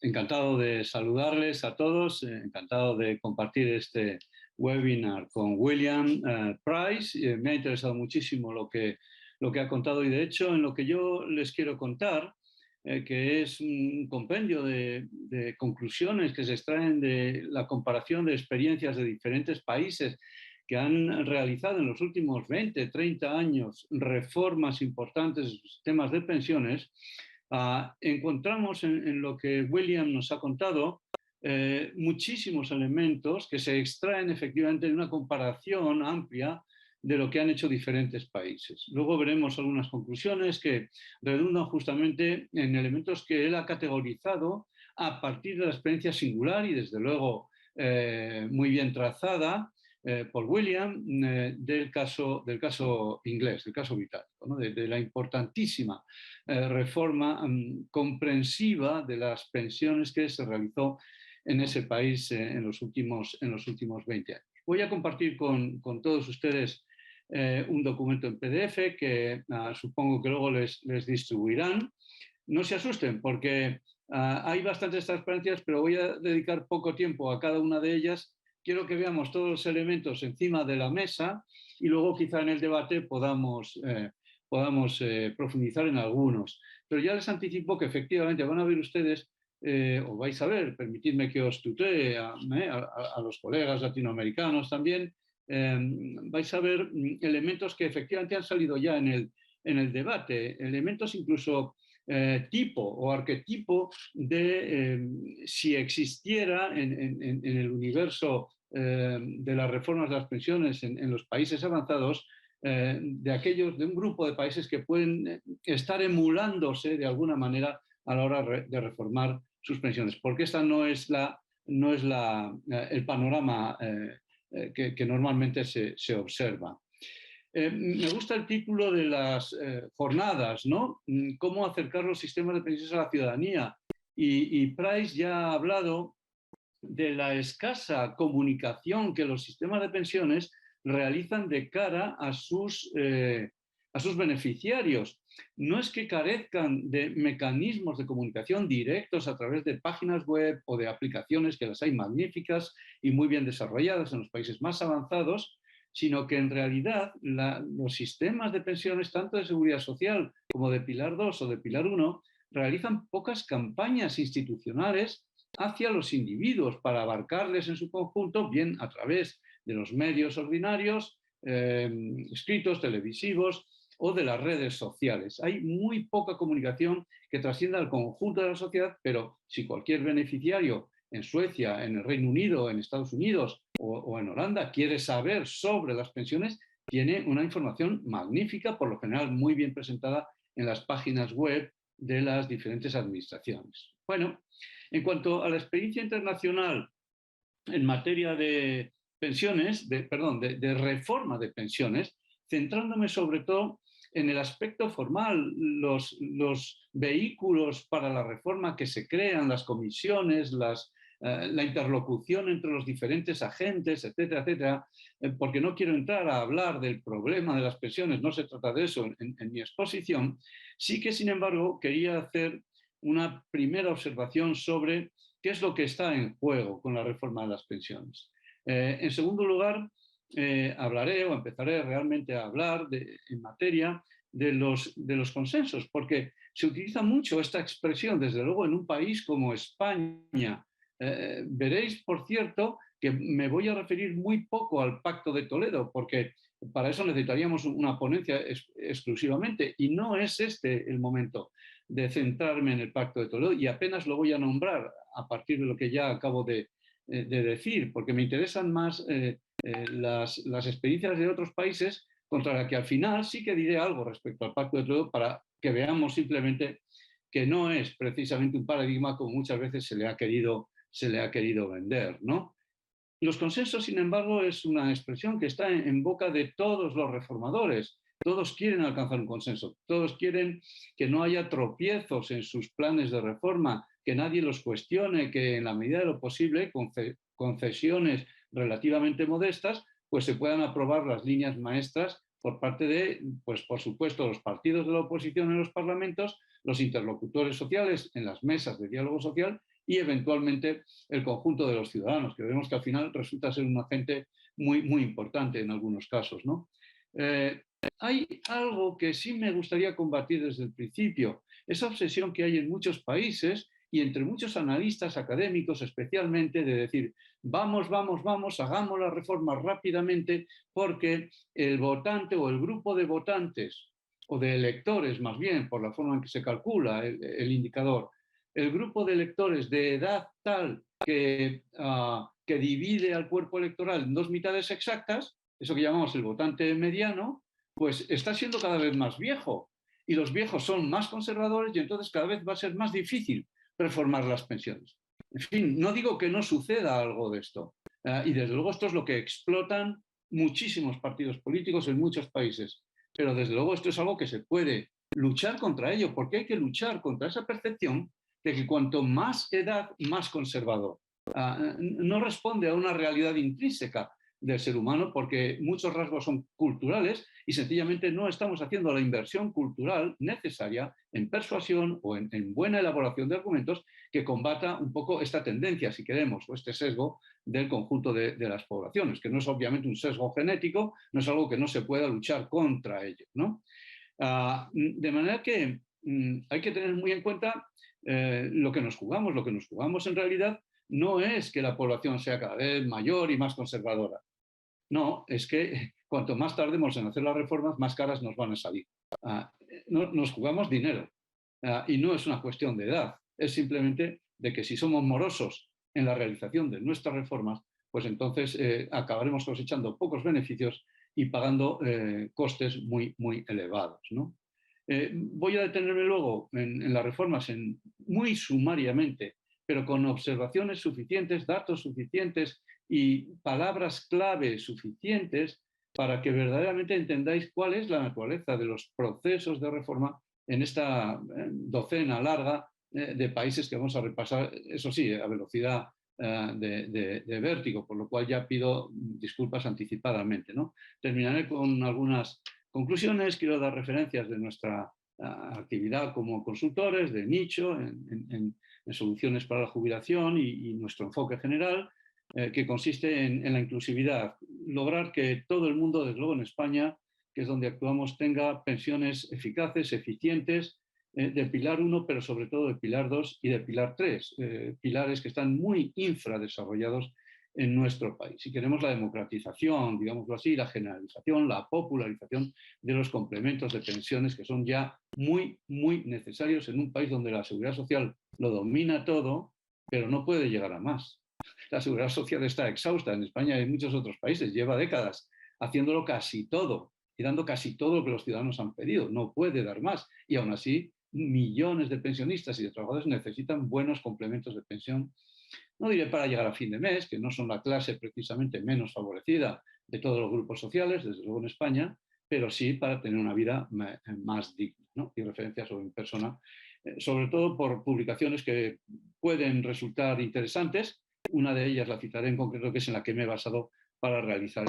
Encantado de saludarles a todos, encantado de compartir este webinar con William Price. Me ha interesado muchísimo lo que ha contado y de hecho en lo que yo les quiero contar, que es un compendio de conclusiones que se extraen de la comparación de experiencias de diferentes países que han realizado en los últimos 20, 30 años reformas importantes en sus sistemas de pensiones, encontramos en lo que William nos ha contado muchísimos elementos que se extraen efectivamente de una comparación amplia de lo que han hecho diferentes países. Luego veremos algunas conclusiones que redundan justamente en elementos que él ha categorizado a partir de la experiencia singular y desde luego muy bien trazada por William del caso inglés, del caso británico, ¿no? de la importantísima reforma comprensiva de las pensiones que se realizó en ese país en los últimos 20 años. Voy a compartir con todos ustedes un documento en PDF que supongo que luego les distribuirán. No se asusten porque hay bastantes transparencias, pero voy a dedicar poco tiempo a cada una de ellas. Quiero que veamos todos los elementos encima de la mesa y luego quizá en el debate podamos profundizar en algunos. Pero ya les anticipo que efectivamente van a ver ustedes, o vais a ver, permitidme que os tutee a los colegas latinoamericanos también, vais a ver elementos que efectivamente han salido ya en el debate, elementos incluso tipo o arquetipo de si existiera en el universo de las reformas de las pensiones en los países avanzados, de un grupo de países que pueden estar emulándose de alguna manera a la hora de reformar sus pensiones, porque esta no es el panorama que normalmente se observa. Me gusta el título de las jornadas, ¿no? Cómo acercar los sistemas de pensiones a la ciudadanía. Y Price ya ha hablado de la escasa comunicación que los sistemas de pensiones realizan de cara a sus beneficiarios. No es que carezcan de mecanismos de comunicación directos a través de páginas web o de aplicaciones, que las hay magníficas y muy bien desarrolladas en los países más avanzados, sino que en realidad los sistemas de pensiones, tanto de seguridad social como de Pilar 2 o de Pilar 1, realizan pocas campañas institucionales hacia los individuos para abarcarles en su conjunto, bien a través de los medios ordinarios, escritos, televisivos o de las redes sociales. Hay muy poca comunicación que trascienda al conjunto de la sociedad, pero si cualquier beneficiario en Suecia, en el Reino Unido, en Estados Unidos o en Holanda quiere saber sobre las pensiones, tiene una información magnífica, por lo general muy bien presentada en las páginas web de las diferentes administraciones. Bueno, en cuanto a la experiencia internacional en materia de pensiones, de reforma de pensiones, centrándome sobre todo en el aspecto formal, los vehículos para la reforma que se crean, las comisiones, la interlocución entre los diferentes agentes, etcétera, etcétera, porque no quiero entrar a hablar del problema de las pensiones, no se trata de eso en mi exposición. Sí que, sin embargo, quería hacer una primera observación sobre qué es lo que está en juego con la reforma de las pensiones. En segundo lugar, hablaré o empezaré realmente a hablar en materia de los consensos, porque se utiliza mucho esta expresión, desde luego en un país como España. Veréis, por cierto, que me voy a referir muy poco al Pacto de Toledo, porque para eso necesitaríamos una ponencia exclusivamente, y no es este el momento de centrarme en el Pacto de Toledo, y apenas lo voy a nombrar a partir de lo que ya acabo de decir, porque me interesan más las experiencias de otros países, contra las que al final sí que diré algo respecto al Pacto de Toledo, para que veamos simplemente que no es precisamente un paradigma como muchas veces se le ha querido vender, ¿no? Los consensos, sin embargo, es una expresión que está en boca de todos los reformadores. Todos quieren alcanzar un consenso, todos quieren que no haya tropiezos en sus planes de reforma, que nadie los cuestione, que en la medida de lo posible, con concesiones relativamente modestas, pues se puedan aprobar las líneas maestras por parte de, pues por supuesto, los partidos de la oposición en los parlamentos, los interlocutores sociales en las mesas de diálogo social y eventualmente el conjunto de los ciudadanos, que vemos que al final resulta ser un agente muy, muy importante en algunos casos, ¿no? Hay algo que sí me gustaría combatir desde el principio, esa obsesión que hay en muchos países y entre muchos analistas académicos especialmente, de decir, vamos, hagamos la reforma rápidamente porque el votante o el grupo de votantes, o de electores más bien, por la forma en que se calcula el indicador, el grupo de electores de edad tal que divide al cuerpo electoral en dos mitades exactas, eso que llamamos el votante mediano, pues está siendo cada vez más viejo. Y los viejos son más conservadores y entonces cada vez va a ser más difícil reformar las pensiones. En fin, no digo que no suceda algo de esto. Y desde luego esto es lo que explotan muchísimos partidos políticos en muchos países. Pero desde luego esto es algo que se puede luchar contra ello, porque hay que luchar contra esa percepción de que cuanto más edad, más conservador. No responde a una realidad intrínseca del ser humano, porque muchos rasgos son culturales y sencillamente no estamos haciendo la inversión cultural necesaria en persuasión o en buena elaboración de argumentos que combata un poco esta tendencia, si queremos, o este sesgo del conjunto de las poblaciones, que no es obviamente un sesgo genético, no es algo que no se pueda luchar contra ello, ¿no? De manera que hay que tener muy en cuenta lo que nos jugamos. Lo que nos jugamos en realidad no es que la población sea cada vez mayor y más conservadora. No, es que cuanto más tardemos en hacer las reformas, más caras nos van a salir. Nos jugamos dinero y no es una cuestión de edad, es simplemente de que si somos morosos en la realización de nuestras reformas, pues entonces acabaremos cosechando pocos beneficios y pagando costes muy, muy elevados, ¿no? Voy a detenerme luego en las reformas muy sumariamente, pero con observaciones suficientes, datos suficientes y palabras clave suficientes para que verdaderamente entendáis cuál es la naturaleza de los procesos de reforma en esta docena larga de países que vamos a repasar, eso sí, a velocidad de vértigo, por lo cual ya pido disculpas anticipadamente, ¿no? Terminaré con algunas conclusiones. Quiero dar referencias de nuestra actividad como consultores de nicho en soluciones para la jubilación y nuestro enfoque general, que consiste en la inclusividad, lograr que todo el mundo, desde luego en España, que es donde actuamos, tenga pensiones eficaces, eficientes, de pilar 1, pero sobre todo de pilar 2 y de pilar 3, pilares que están muy infradesarrollados en nuestro país. Si queremos la democratización, digámoslo así, la generalización, la popularización de los complementos de pensiones que son ya muy, muy necesarios en un país donde la seguridad social lo domina todo, pero no puede llegar a más. La seguridad social está exhausta en España y en muchos otros países, lleva décadas haciéndolo casi todo y dando casi todo lo que los ciudadanos han pedido, no puede dar más y aún así millones de pensionistas y de trabajadores necesitan buenos complementos de pensión. No diré para llegar a fin de mes, que no son la clase precisamente menos favorecida de todos los grupos sociales, desde luego en España, pero sí para tener una vida más digna, ¿no? Y referencias sobre mi persona, sobre todo por publicaciones que pueden resultar interesantes. Una de ellas la citaré en concreto, que es en la que me he basado para realizar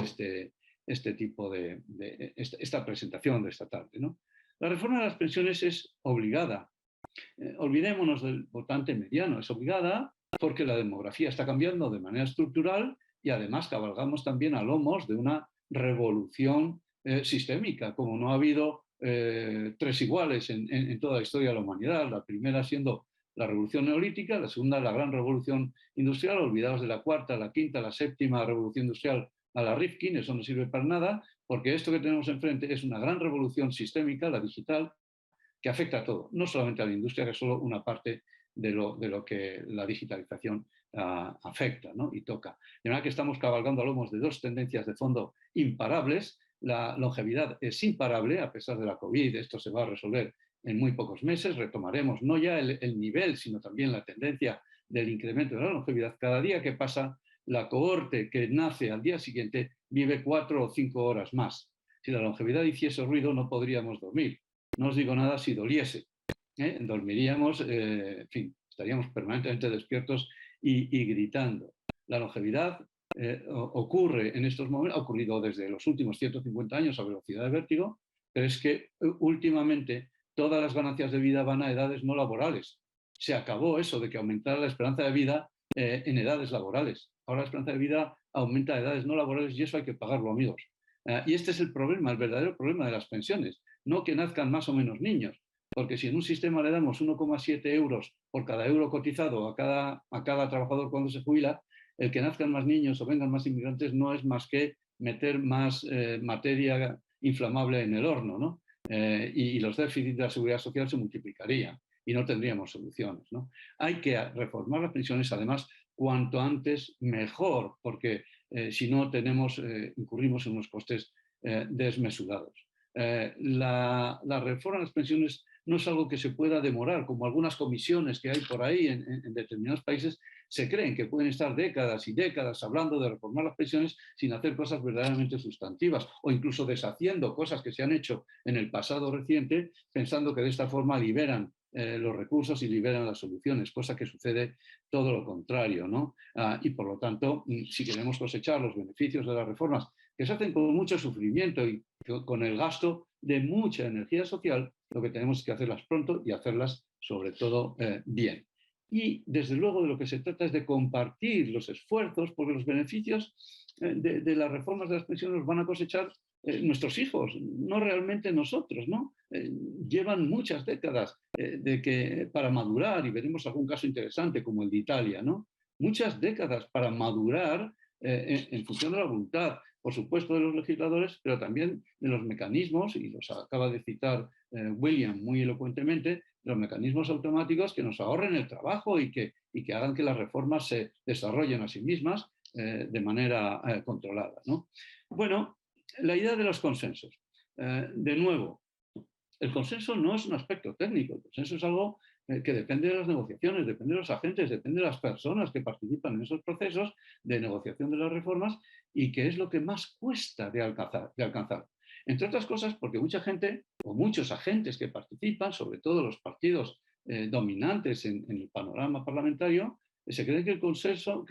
esta presentación de esta tarde, ¿no? La reforma de las pensiones es obligada. Olvidémonos del votante mediano, es obligada porque la demografía está cambiando de manera estructural y además cabalgamos también a lomos de una revolución sistémica, como no ha habido tres iguales en toda la historia de la humanidad. La primera siendo la revolución neolítica, la segunda la gran revolución industrial, olvidados de la cuarta, la quinta, la séptima revolución industrial a la Rifkin, eso no sirve para nada, porque esto que tenemos enfrente es una gran revolución sistémica, la digital, que afecta a todo, no solamente a la industria, que es solo una parte de lo que la digitalización afecta, ¿no? Y toca. De manera que estamos cabalgando a lomos de dos tendencias de fondo imparables. La longevidad es imparable, a pesar de la COVID, esto se va a resolver en muy pocos meses, retomaremos no ya el nivel, sino también la tendencia del incremento de la longevidad. Cada día que pasa, la cohorte que nace al día siguiente vive 4 o 5 horas más. Si la longevidad hiciese ruido, no podríamos dormir. No os digo nada si doliese. Dormiríamos, en fin, estaríamos permanentemente despiertos y gritando. La longevidad ocurre en estos momentos, ha ocurrido desde los últimos 150 años a velocidad de vértigo, pero es que últimamente todas las ganancias de vida van a edades no laborales. Se acabó eso de que aumentara la esperanza de vida en edades laborales. Ahora la esperanza de vida aumenta a edades no laborales y eso hay que pagarlo, amigos. Y este es el problema, el verdadero problema de las pensiones. No que nazcan más o menos niños, porque si en un sistema le damos 1,7 euros por cada euro cotizado a cada trabajador cuando se jubila, el que nazcan más niños o vengan más inmigrantes no es más que meter más materia inflamable en el horno, ¿no? Y los déficits de la seguridad social se multiplicarían y no tendríamos soluciones, ¿no? Hay que reformar las pensiones, además, cuanto antes mejor, porque si no incurrimos en unos costes desmesurados. La reforma de las pensiones no es algo que se pueda demorar, como algunas comisiones que hay por ahí en determinados países se creen que pueden estar décadas y décadas hablando de reformar las pensiones sin hacer cosas verdaderamente sustantivas o incluso deshaciendo cosas que se han hecho en el pasado reciente pensando que de esta forma liberan los recursos y liberan las soluciones, cosa que sucede todo lo contrario, ¿no? Y por lo tanto, si queremos cosechar los beneficios de las reformas que se hacen con mucho sufrimiento y con el gasto de mucha energía social, lo que tenemos es que hacerlas pronto y hacerlas sobre todo bien. Y desde luego de lo que se trata es de compartir los esfuerzos, porque los beneficios de las reformas de las pensiones los van a cosechar nuestros hijos, no realmente nosotros, ¿no? Llevan muchas décadas para madurar, y veremos algún caso interesante como el de Italia, ¿no? Muchas décadas para madurar en función de la voluntad, por supuesto, de los legisladores, pero también de los mecanismos, y los acaba de citar William muy elocuentemente, los mecanismos automáticos que nos ahorren el trabajo y que hagan que las reformas se desarrollen a sí mismas de manera controlada, ¿no? Bueno, la idea de los consensos. De nuevo, el consenso no es un aspecto técnico, el consenso es algo que depende de las negociaciones, depende de los agentes, depende de las personas que participan en esos procesos de negociación de las reformas y que es lo que más cuesta de alcanzar. Entre otras cosas porque mucha gente o muchos agentes que participan, sobre todo los partidos dominantes en el panorama parlamentario, se creen que el consenso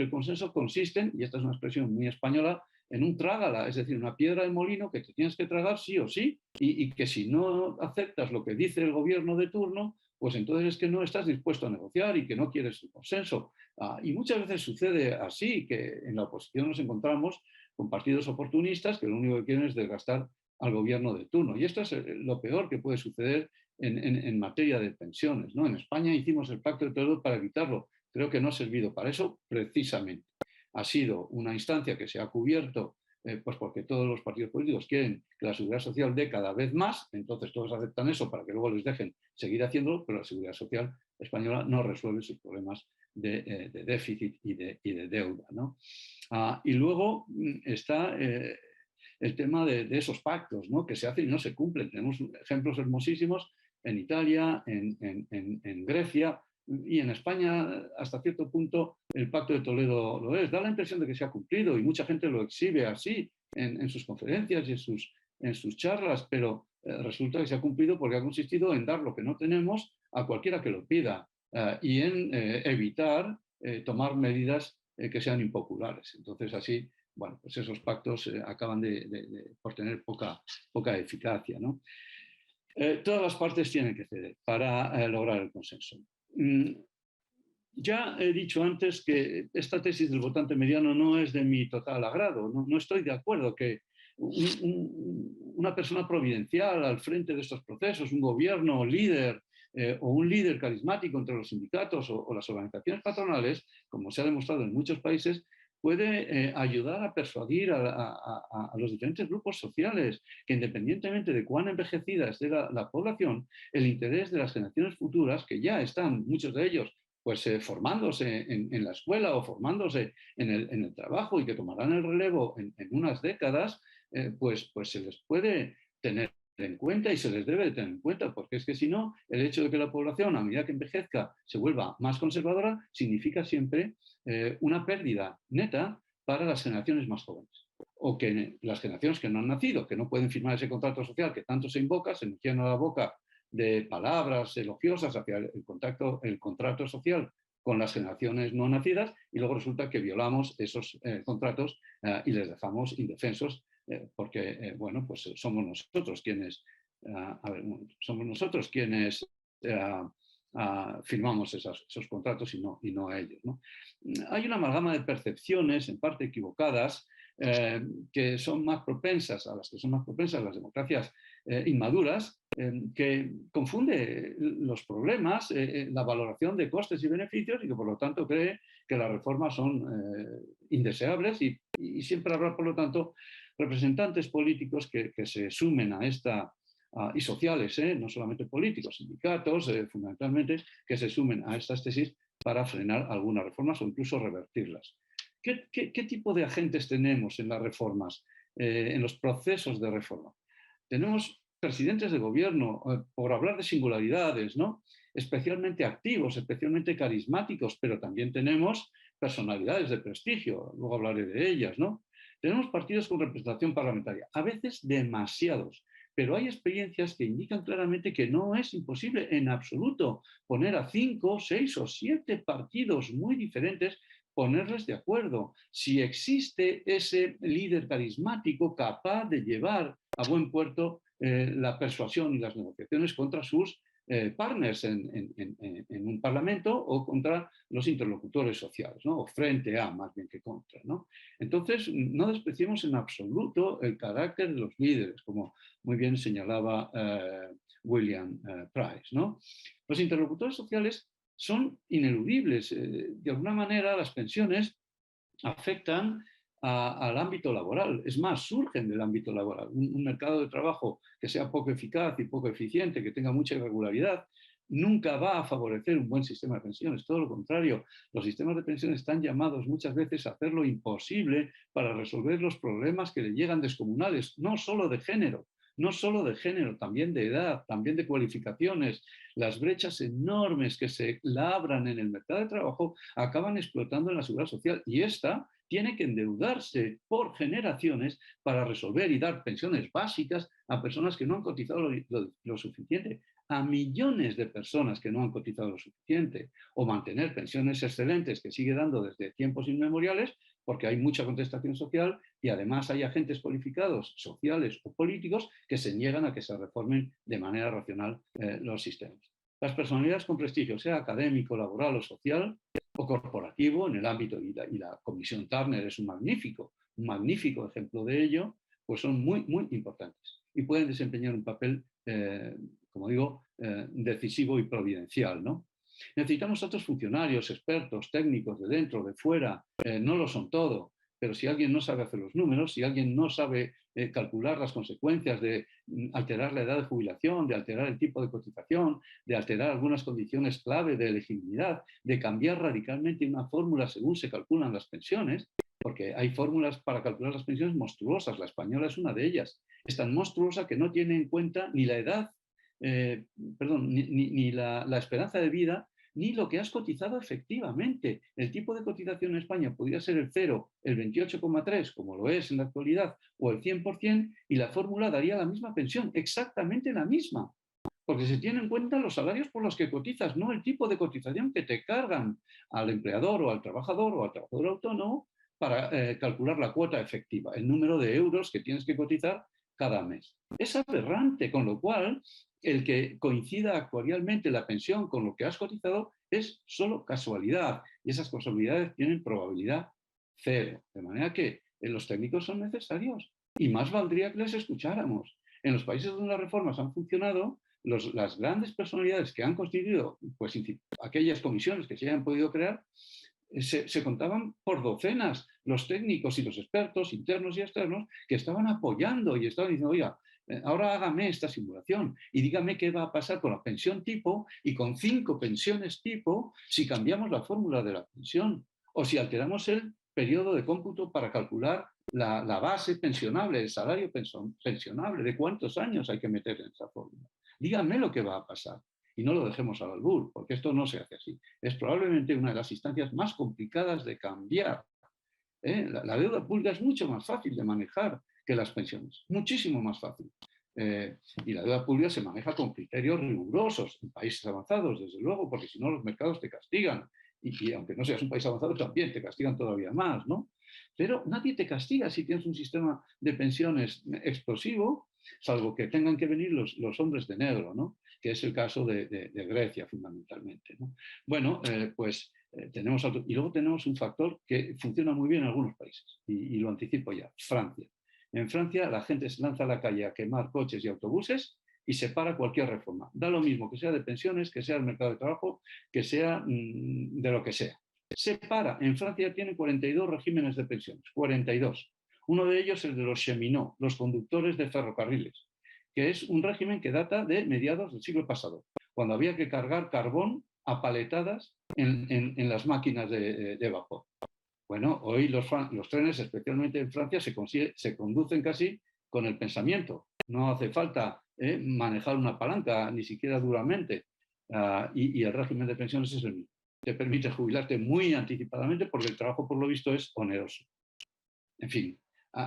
consiste, y esta es una expresión muy española, en un trágala, es decir, una piedra de molino que te tienes que tragar sí o sí, y que si no aceptas lo que dice el gobierno de turno, pues entonces es que no estás dispuesto a negociar y que no quieres el consenso. Y muchas veces sucede así, que en la oposición nos encontramos con partidos oportunistas que lo único que quieren es desgastar al gobierno de turno. Y esto es lo peor que puede suceder en materia de pensiones, ¿no? En España hicimos el Pacto de Toledo para evitarlo. Creo que no ha servido para eso precisamente. Ha sido una instancia que se ha cubierto pues porque todos los partidos políticos quieren que la seguridad social dé cada vez más, entonces todos aceptan eso para que luego les dejen seguir haciéndolo, pero la seguridad social española no resuelve sus problemas de déficit y de deuda, ¿no? Y luego está el tema de esos pactos, ¿no? Que se hacen y no se cumplen. Tenemos ejemplos hermosísimos en Italia, en Grecia, y en España, hasta cierto punto, el Pacto de Toledo lo es. Da la impresión de que se ha cumplido y mucha gente lo exhibe así en sus conferencias y en sus charlas, pero resulta que se ha cumplido porque ha consistido en dar lo que no tenemos a cualquiera que lo pida y en evitar tomar medidas que sean impopulares. Entonces, así, bueno, pues esos pactos acaban por tener poca eficacia, ¿no? Todas las partes tienen que ceder para lograr el consenso. Ya he dicho antes que esta tesis del votante mediano no es de mi total agrado. No estoy de acuerdo que una persona providencial al frente de estos procesos, un gobierno líder o un líder carismático entre los sindicatos o las organizaciones patronales, como se ha demostrado en muchos países, puede ayudar a persuadir a los diferentes grupos sociales que, independientemente de cuán envejecida esté la población, el interés de las generaciones futuras, que ya están, muchos de ellos, pues formándose en la escuela o formándose en el trabajo y que tomarán el relevo en unas décadas, pues se les puede tener en cuenta y se les debe de tener en cuenta, porque es que si no, el hecho de que la población, a medida que envejezca, se vuelva más conservadora, significa siempre una pérdida neta para las generaciones más jóvenes. O que las generaciones que no han nacido, que no pueden firmar ese contrato social que tanto se invoca, se nos llena la boca de palabras elogiosas hacia el contrato social con las generaciones no nacidas, y luego resulta que violamos esos contratos y les dejamos indefensos porque bueno, pues somos nosotros quienes firmamos esos contratos y no a ellos, ¿no? Hay una amalgama de percepciones, en parte equivocadas, que son más propensas a las democracias inmaduras, que confunde los problemas, la valoración de costes y beneficios, y que por lo tanto cree que las reformas son indeseables y siempre habrá, por lo tanto, representantes políticos que se sumen a esta y sociales, no solamente políticos, sindicatos, fundamentalmente, que se sumen a estas tesis para frenar algunas reformas o incluso revertirlas. ¿Qué tipo de agentes tenemos en las reformas, en los procesos de reforma? Tenemos presidentes de gobierno, por hablar de singularidades, ¿no? Especialmente activos, especialmente carismáticos, pero también tenemos personalidades de prestigio, luego hablaré de ellas, ¿no? Tenemos partidos con representación parlamentaria, a veces demasiados, pero hay experiencias que indican claramente que no es imposible en absoluto poner a 5, 6 o 7 partidos muy diferentes, ponerles de acuerdo. Si existe ese líder carismático capaz de llevar a buen puerto la persuasión y las negociaciones contra sus partners en un parlamento o contra los interlocutores sociales, ¿no? O frente a, más bien que contra, ¿no? Entonces, no despreciemos en absoluto el carácter de los líderes, como muy bien señalaba William Price, ¿no? Los interlocutores sociales son ineludibles. De alguna manera, las pensiones afectan al ámbito laboral. Es más, surgen del ámbito laboral. Un mercado de trabajo que sea poco eficaz y poco eficiente, que tenga mucha irregularidad, nunca va a favorecer un buen sistema de pensiones. Todo lo contrario, los sistemas de pensiones están llamados muchas veces a hacer lo imposible para resolver los problemas que le llegan descomunales, no solo de género, también de edad, también de cualificaciones. Las brechas enormes que se labran en el mercado de trabajo acaban explotando en la seguridad social, y esta tiene que endeudarse por generaciones para resolver y dar pensiones básicas a personas que no han cotizado lo suficiente, a millones de personas que no han cotizado lo suficiente, o mantener pensiones excelentes que sigue dando desde tiempos inmemoriales, porque hay mucha contestación social y además hay agentes cualificados, sociales o políticos, que se niegan a que se reformen de manera racional los sistemas. Las personalidades con prestigio, sea académico, laboral o social, o corporativo, en el ámbito, y la Comisión Turner es un magnífico ejemplo de ello, pues son muy, muy importantes y pueden desempeñar un papel, como digo, decisivo y providencial, ¿no? Necesitamos otros funcionarios, expertos, técnicos de dentro, de fuera, no lo son todo, pero si alguien no sabe hacer los números, si alguien no sabe calcular las consecuencias de alterar la edad de jubilación, de alterar el tipo de cotización, de alterar algunas condiciones clave de elegibilidad, de cambiar radicalmente una fórmula según se calculan las pensiones, porque hay fórmulas para calcular las pensiones monstruosas, la española es una de ellas, es tan monstruosa que no tiene en cuenta ni la edad, ni la esperanza de vida, ni lo que has cotizado efectivamente. El tipo de cotización en España podría ser el 0, el 28,3, como lo es en la actualidad, o el 100%, y la fórmula daría la misma pensión, exactamente la misma. Porque se tienen en cuenta los salarios por los que cotizas, no el tipo de cotización que te cargan al empleador o al trabajador autónomo para calcular la cuota efectiva, el número de euros que tienes que cotizar cada mes. Es aberrante, con lo cual el que coincida actualmente la pensión con lo que has cotizado es solo casualidad, y esas casualidades tienen probabilidad cero, de manera que los técnicos son necesarios y más valdría que les escucháramos. En los países donde las reformas han funcionado, las grandes personalidades que han constituido pues, aquellas comisiones que se hayan podido crear, se contaban por docenas los técnicos y los expertos internos y externos que estaban apoyando y estaban diciendo, oiga, ahora hágame esta simulación y dígame qué va a pasar con la pensión tipo y con 5 pensiones tipo si cambiamos la fórmula de la pensión o si alteramos el periodo de cómputo para calcular la base pensionable, el salario pensionable, de cuántos años hay que meter en esa fórmula. Díganme lo que va a pasar. Y no lo dejemos al albur, porque esto no se hace así. Es probablemente una de las instancias más complicadas de cambiar. La deuda pública es mucho más fácil de manejar que las pensiones, muchísimo más fácil. Y la deuda pública se maneja con criterios rigurosos en países avanzados, desde luego, porque si no los mercados te castigan. Y aunque no seas un país avanzado, también te castigan todavía más, ¿no? Pero nadie te castiga si tienes un sistema de pensiones explosivo, salvo que tengan que venir los hombres de negro, ¿no? Que es el caso de Grecia fundamentalmente, ¿no? Bueno, tenemos y luego tenemos un factor que funciona muy bien en algunos países, y lo anticipo ya, Francia. En Francia la gente se lanza a la calle a quemar coches y autobuses y se para cualquier reforma. Da lo mismo que sea de pensiones, que sea del mercado de trabajo, que sea de lo que sea. Se para. En Francia tienen 42 regímenes de pensiones, 42. Uno de ellos es el de los cheminots, los conductores de ferrocarriles, que es un régimen que data de mediados del siglo pasado, cuando había que cargar carbón a paletadas en las máquinas de vapor. Bueno, hoy los trenes, especialmente en Francia, se conducen casi con el pensamiento. No hace falta manejar una palanca, ni siquiera duramente. Y el régimen de pensiones es el mismo. Te permite jubilarte muy anticipadamente porque el trabajo, por lo visto, es oneroso. En fin,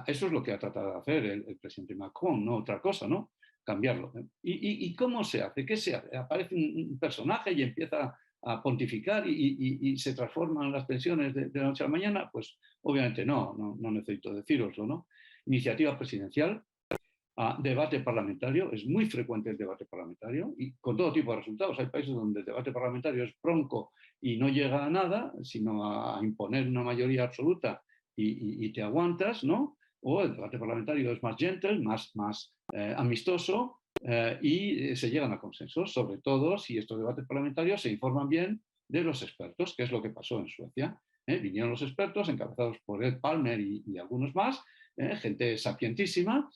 eso es lo que ha tratado de hacer el presidente Macron, no otra cosa, ¿no? Cambiarlo. ¿Y cómo se hace? ¿Qué se hace? Aparece un personaje y empieza a pontificar y se transforman las pensiones de la noche a la mañana. Pues obviamente no necesito decíroslo, ¿no? Iniciativa presidencial, debate parlamentario, es muy frecuente el debate parlamentario y con todo tipo de resultados. Hay países donde el debate parlamentario es bronco y no llega a nada, sino a imponer una mayoría absoluta y te aguantas, ¿no? O el debate parlamentario es más gentle, más amistoso, y se llegan a consensos, sobre todo si estos debates parlamentarios se informan bien de los expertos, que es lo que pasó en Suecia. Vinieron los expertos encabezados por Ed Palmer y algunos más, gente sapientísima,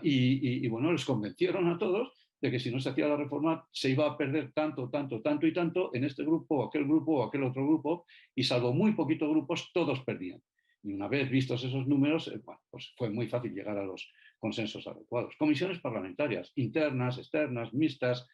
y bueno, les convencieron a todos de que si no se hacía la reforma se iba a perder tanto, tanto, tanto y tanto en este grupo o aquel otro grupo, y salvo muy poquitos grupos, todos perdían. Y una vez vistos esos números, bueno, pues fue muy fácil llegar a los consensos adecuados. Comisiones parlamentarias, internas, externas, mixtas,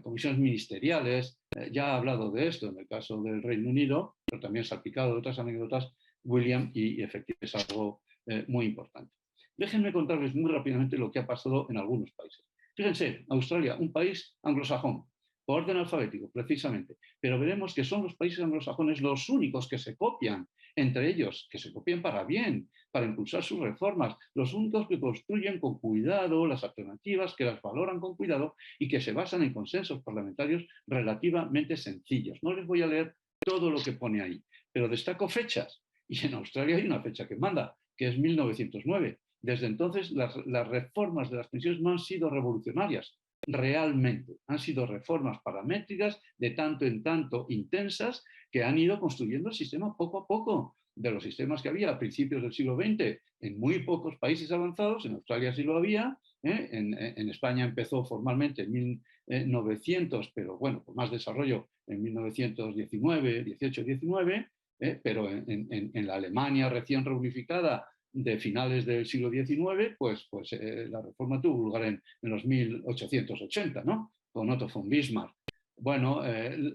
comisiones ministeriales, ya ha hablado de esto en el caso del Reino Unido, pero también salpicado de otras anécdotas, William, y efectivamente es algo muy importante. Déjenme contarles muy rápidamente lo que ha pasado en algunos países. Fíjense, Australia, un país anglosajón, por orden alfabético, precisamente, pero veremos que son los países anglosajones los únicos que se copian entre ellos, que se copian para bien, para impulsar sus reformas, los únicos que construyen con cuidado las alternativas, que las valoran con cuidado y que se basan en consensos parlamentarios relativamente sencillos. No les voy a leer todo lo que pone ahí, pero destaco fechas. Y en Australia hay una fecha que manda, que es 1909. Desde entonces, las reformas de las pensiones no han sido revolucionarias, realmente. Han sido reformas paramétricas de tanto en tanto intensas que han ido construyendo el sistema poco a poco. De los sistemas que había a principios del siglo XX en muy pocos países avanzados, en Australia sí lo había, en España empezó formalmente en 1900, pero bueno, con más desarrollo en 1919, 18, 19, pero en la Alemania recién reunificada de finales del siglo XIX, pues la reforma tuvo lugar en los 1880, ¿no? Con Otto von Bismarck. Bueno,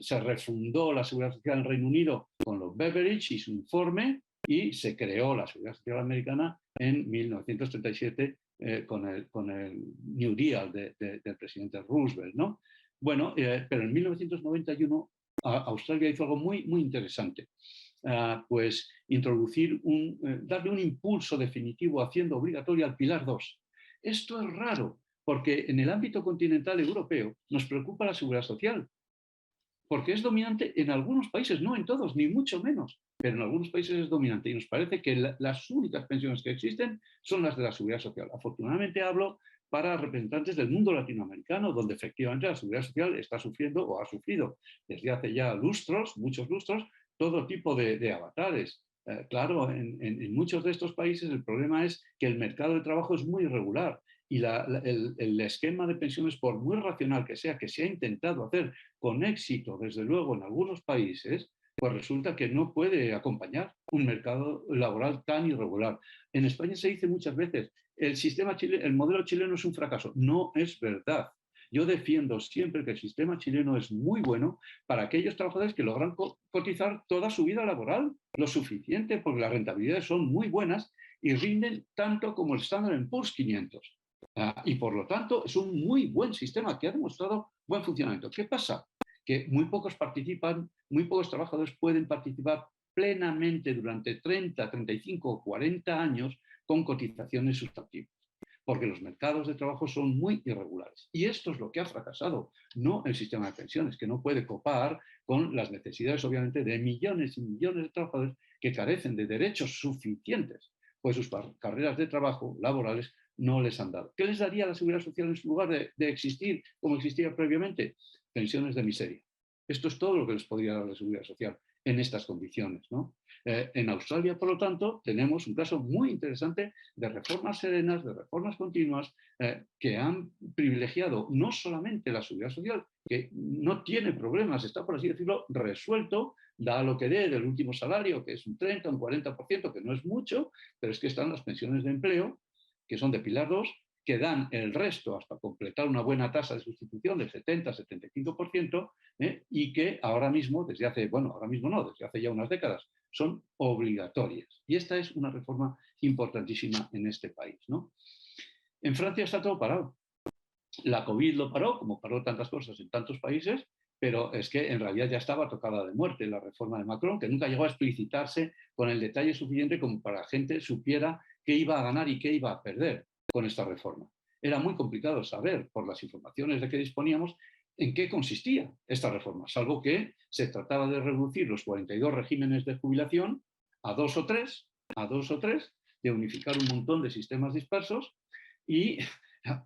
se refundó la Seguridad Social en el Reino Unido con los Beveridge y su informe, y se creó la Seguridad Social Americana en 1937 con el New Deal del presidente Roosevelt, ¿no? Bueno, pero en 1991 Australia hizo algo muy, muy interesante. Pues introducir darle un impulso definitivo haciendo obligatorio al Pilar 2. Esto es raro, porque en el ámbito continental europeo nos preocupa la seguridad social, porque es dominante en algunos países, no en todos, ni mucho menos, pero en algunos países es dominante y nos parece que las únicas pensiones que existen son las de la seguridad social. Afortunadamente hablo para representantes del mundo latinoamericano, donde efectivamente la seguridad social está sufriendo o ha sufrido desde hace ya lustros, muchos lustros, todo tipo de avatares. Claro, en muchos de estos países el problema es que el mercado de trabajo es muy irregular y el esquema de pensiones, por muy racional que sea, que se ha intentado hacer con éxito, desde luego, en algunos países, pues resulta que no puede acompañar un mercado laboral tan irregular. En España se dice muchas veces, el modelo chileno es un fracaso. No es verdad. Yo defiendo siempre que el sistema chileno es muy bueno para aquellos trabajadores que logran cotizar toda su vida laboral, lo suficiente, porque las rentabilidades son muy buenas y rinden tanto como el Standard & Poor's 500. Y por lo tanto es un muy buen sistema que ha demostrado buen funcionamiento. ¿Qué pasa? Que muy pocos participan, muy pocos trabajadores pueden participar plenamente durante 30, 35 o 40 años con cotizaciones sustantivas, porque los mercados de trabajo son muy irregulares. Y esto es lo que ha fracasado, no el sistema de pensiones, que no puede copar con las necesidades, obviamente, de millones y millones de trabajadores que carecen de derechos suficientes, pues sus carreras de trabajo laborales no les han dado. ¿Qué les daría la seguridad social en su lugar de existir como existía previamente? Pensiones de miseria. Esto es todo lo que les podría dar la seguridad social en estas condiciones, ¿no? En Australia, por lo tanto, tenemos un caso muy interesante de reformas serenas, de reformas continuas, que han privilegiado no solamente la seguridad social, que no tiene problemas, está, por así decirlo, resuelto, da lo que dé del último salario, que es un 30, un 40%, que no es mucho, pero es que están las pensiones de empleo, que son de Pilar 2, que dan el resto hasta completar una buena tasa de sustitución del 70-75%, y que ahora mismo, desde hace ya unas décadas, son obligatorias. Y esta es una reforma importantísima en este país, ¿no? En Francia está todo parado. La COVID lo paró, como paró tantas cosas en tantos países, pero es que en realidad ya estaba tocada de muerte la reforma de Macron, que nunca llegó a explicitarse con el detalle suficiente como para que la gente supiera qué iba a ganar y qué iba a perder con esta reforma. Era muy complicado saber, por las informaciones de que disponíamos, en qué consistía esta reforma, salvo que se trataba de reducir los 42 regímenes de jubilación a dos o tres, de unificar un montón de sistemas dispersos, y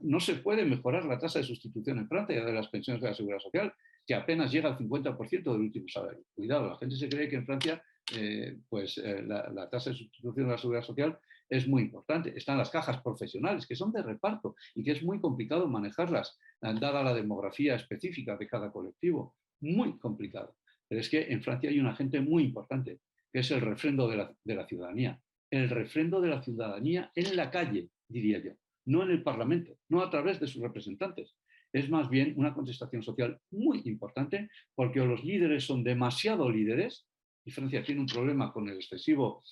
no se puede mejorar la tasa de sustitución en Francia de las pensiones de la seguridad social, que apenas llega al 50% del último salario. Cuidado, la gente se cree que en Francia la tasa de sustitución de la seguridad social es muy importante. Están las cajas profesionales, que son de reparto y que es muy complicado manejarlas, dada la demografía específica de cada colectivo. Muy complicado. Pero es que en Francia hay un agente muy importante, que es el refrendo de la ciudadanía. El refrendo de la ciudadanía en la calle, diría yo, no en el Parlamento, no a través de sus representantes. Es más bien una contestación social muy importante, porque los líderes son demasiado líderes, y Francia tiene un problema con el excesivo,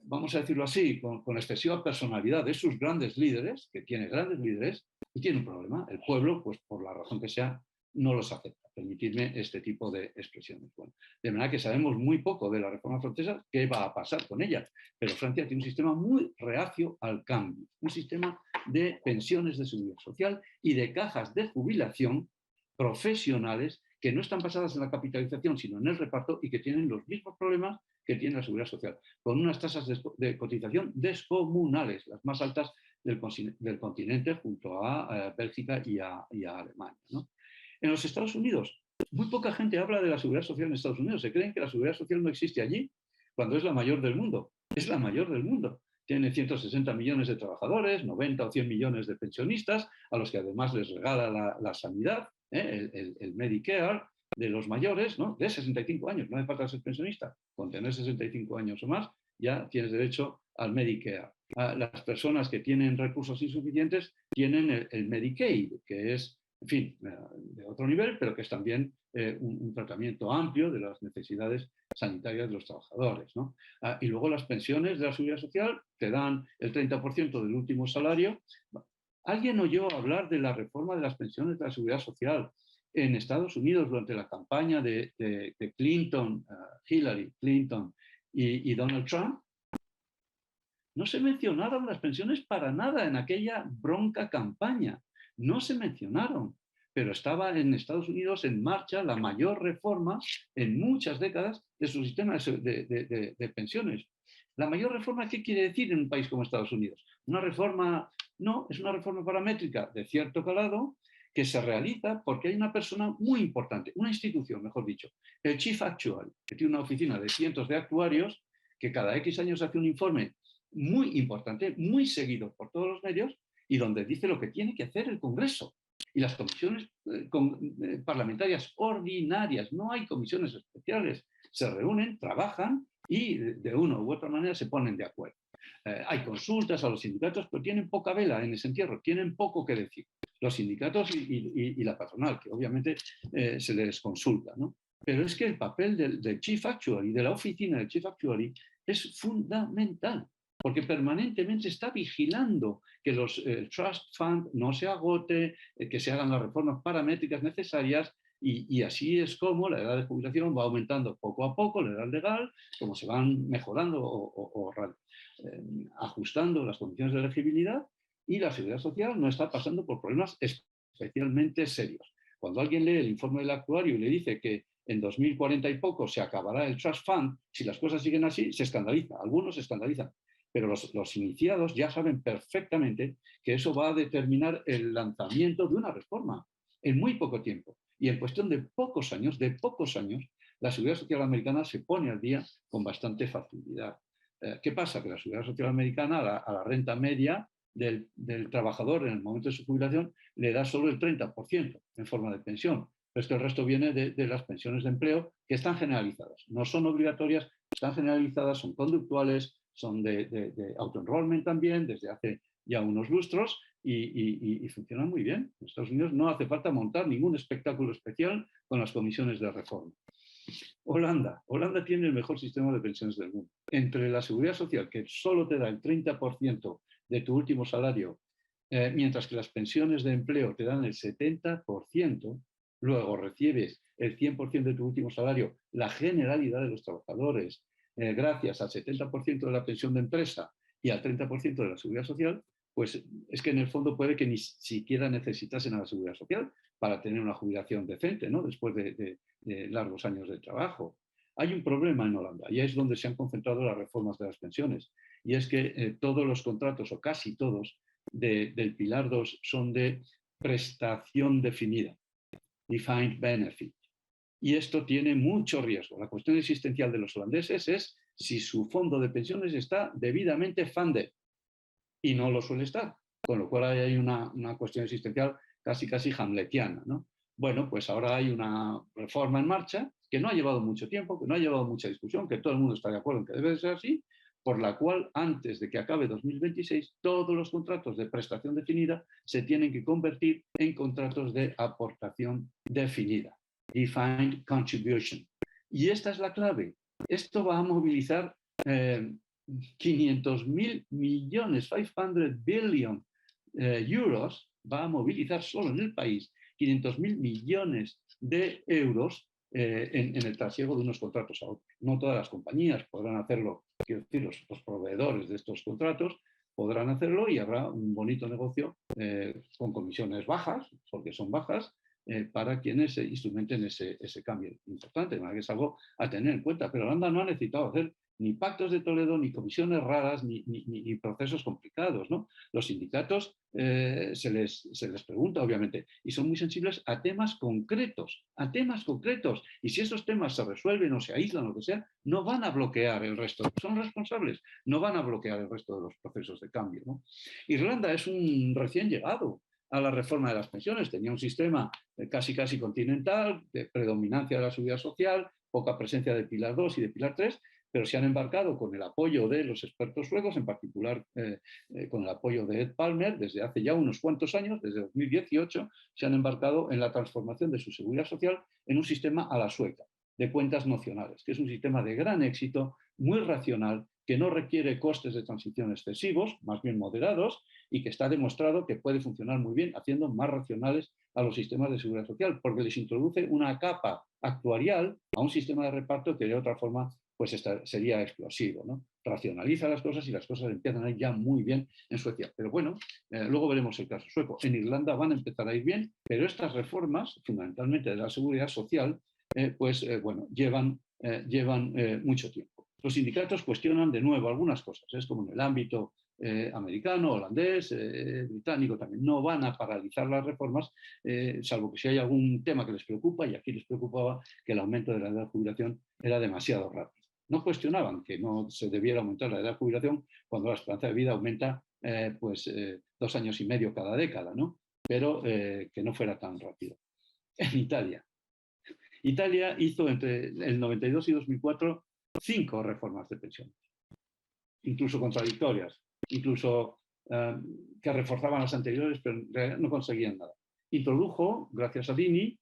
vamos a decirlo así, con la excesiva personalidad de sus grandes líderes, que tiene grandes líderes, y tiene un problema. El pueblo, pues por la razón que sea, no los acepta. Permitidme este tipo de expresiones. Bueno, de manera que sabemos muy poco de la reforma francesa, qué va a pasar con ella, pero Francia tiene un sistema muy reacio al cambio, un sistema de pensiones de seguridad social y de cajas de jubilación profesionales que no están basadas en la capitalización, sino en el reparto, y que tienen los mismos problemas que tiene la seguridad social, con unas tasas de cotización descomunales, las más altas del continente, junto a Bélgica y a Alemania, ¿no? En los Estados Unidos, muy poca gente habla de la seguridad social en Estados Unidos. Se creen que la seguridad social no existe allí, cuando es la mayor del mundo. Es la mayor del mundo. Tiene 160 millones de trabajadores, 90 o 100 millones de pensionistas, a los que además les regala la sanidad, el Medicare de los mayores, ¿no? De 65 años. No hace falta ser pensionista. Con tener 65 años o más, ya tienes derecho al Medicare. Las personas que tienen recursos insuficientes tienen el Medicaid, que es, en fin, de otro nivel, pero que es también un tratamiento amplio de las necesidades sanitarias de los trabajadores, ¿no? Y luego las pensiones de la seguridad social te dan el 30% del último salario. ¿Alguien oyó hablar de la reforma de las pensiones de la seguridad social en Estados Unidos durante la campaña de Clinton, Hillary Clinton y Donald Trump? No se mencionaron las pensiones para nada en aquella bronca campaña. No se mencionaron, pero estaba en Estados Unidos en marcha la mayor reforma en muchas décadas de su sistema de pensiones. ¿La mayor reforma qué quiere decir en un país como Estados Unidos? Una reforma, no, es una reforma paramétrica de cierto calado que se realiza porque hay una persona muy importante, una institución, mejor dicho, el Chief Actuary, que tiene una oficina de cientos de actuarios que cada X años hace un informe muy importante, muy seguido por todos los medios, y donde dice lo que tiene que hacer el Congreso y las comisiones parlamentarias ordinarias. No hay comisiones especiales, se reúnen, trabajan y de una u otra manera se ponen de acuerdo. Hay consultas a los sindicatos, pero tienen poca vela en ese entierro, tienen poco que decir. Los sindicatos y la patronal, que obviamente se les consulta, ¿no? Pero es que el papel del Chief Actuary, de la oficina del Chief Actuary, es fundamental, porque permanentemente está vigilando que los trust fund no se agote, que se hagan las reformas paramétricas necesarias, y así es como la edad de jubilación va aumentando poco a poco, la edad legal, como se van mejorando o ajustando las condiciones de elegibilidad, y la seguridad social no está pasando por problemas especialmente serios. Cuando alguien lee el informe del actuario y le dice que en 2040 y poco se acabará el trust fund, si las cosas siguen así, se escandaliza. Algunos se escandalizan. Pero los iniciados ya saben perfectamente que eso va a determinar el lanzamiento de una reforma en muy poco tiempo. Y en cuestión de pocos años, la seguridad social americana se pone al día con bastante facilidad. ¿Qué pasa? Que la seguridad social americana a la renta media del trabajador en el momento de su jubilación le da solo el 30% en forma de pensión. Pero es que el resto viene de las pensiones de empleo, que están generalizadas. No son obligatorias, están generalizadas, son conductuales, son de auto-enrollment también, desde hace ya unos lustros, y funcionan muy bien. En Estados Unidos no hace falta montar ningún espectáculo especial con las comisiones de reforma. Holanda tiene el mejor sistema de pensiones del mundo. Entre la seguridad social, que solo te da el 30% de tu último salario, mientras que las pensiones de empleo te dan el 70%, luego recibes el 100% de tu último salario, la generalidad de los trabajadores, gracias al 70% de la pensión de empresa y al 30% de la seguridad social, pues es que en el fondo puede que ni siquiera necesitasen a la seguridad social para tener una jubilación decente, ¿no? Después de largos años de trabajo. Hay un problema en Holanda, y es donde se han concentrado las reformas de las pensiones, y es que todos los contratos, o casi todos, del Pilar 2 son de prestación definida, defined benefit. Y esto tiene mucho riesgo. La cuestión existencial de los holandeses es si su fondo de pensiones está debidamente funded, y no lo suele estar, con lo cual hay una cuestión existencial casi hamletiana, ¿no? Bueno, pues ahora hay una reforma en marcha que no ha llevado mucho tiempo, que no ha llevado mucha discusión, que todo el mundo está de acuerdo en que debe ser así, por la cual antes de que acabe 2026 todos los contratos de prestación definida se tienen que convertir en contratos de aportación definida, defined contribution. Y esta es la clave. Esto va a movilizar 500.000 millones, 500 billion euros, va a movilizar solo en el país 500.000 millones de euros en el trasiego de unos contratos a otros. No todas las compañías podrán hacerlo, quiero decir, los proveedores de estos contratos podrán hacerlo y habrá un bonito negocio con comisiones bajas, porque son bajas, para quienes instrumenten ese cambio importante, que es algo a tener en cuenta. Pero Holanda no ha necesitado hacer ni pactos de Toledo, ni comisiones raras, ni procesos complicados, ¿no? Los sindicatos se les pregunta, obviamente, y son muy sensibles a temas concretos, y si esos temas se resuelven o se aíslan o lo que sea, no van a bloquear el resto, son responsables, no van a bloquear el resto de los procesos de cambio, ¿no? Irlanda es un recién llegado a la reforma de las pensiones, tenía un sistema casi continental, de predominancia de la seguridad social, poca presencia de Pilar 2 y de Pilar 3, pero se han embarcado con el apoyo de los expertos suecos, en particular con el apoyo de Ed Palmer, desde hace ya unos cuantos años, desde 2018, se han embarcado en la transformación de su seguridad social en un sistema a la sueca, de cuentas nacionales, que es un sistema de gran éxito, muy racional, que no requiere costes de transición excesivos, más bien moderados, y que está demostrado que puede funcionar muy bien haciendo más racionales a los sistemas de seguridad social, porque les introduce una capa actuarial a un sistema de reparto que de otra forma pues sería explosivo, ¿no? Racionaliza las cosas y las cosas empiezan a ir ya muy bien en Suecia. Pero bueno, luego veremos el caso sueco. En Irlanda van a empezar a ir bien, pero estas reformas, fundamentalmente de la seguridad social, bueno, llevan mucho tiempo. Los sindicatos cuestionan de nuevo algunas cosas, es como en el ámbito americano, holandés, británico también. No van a paralizar las reformas, salvo que si hay algún tema que les preocupa, y aquí les preocupaba que el aumento de la edad de jubilación era demasiado rápido. No cuestionaban que no se debiera aumentar la edad de jubilación cuando la esperanza de vida aumenta 2 años y medio cada década, ¿no? Pero que no fuera tan rápido. En Italia hizo entre el 92 y 2004 5 reformas de pensiones, incluso contradictorias, incluso que reforzaban las anteriores, pero no conseguían nada. Introdujo, gracias a Dini,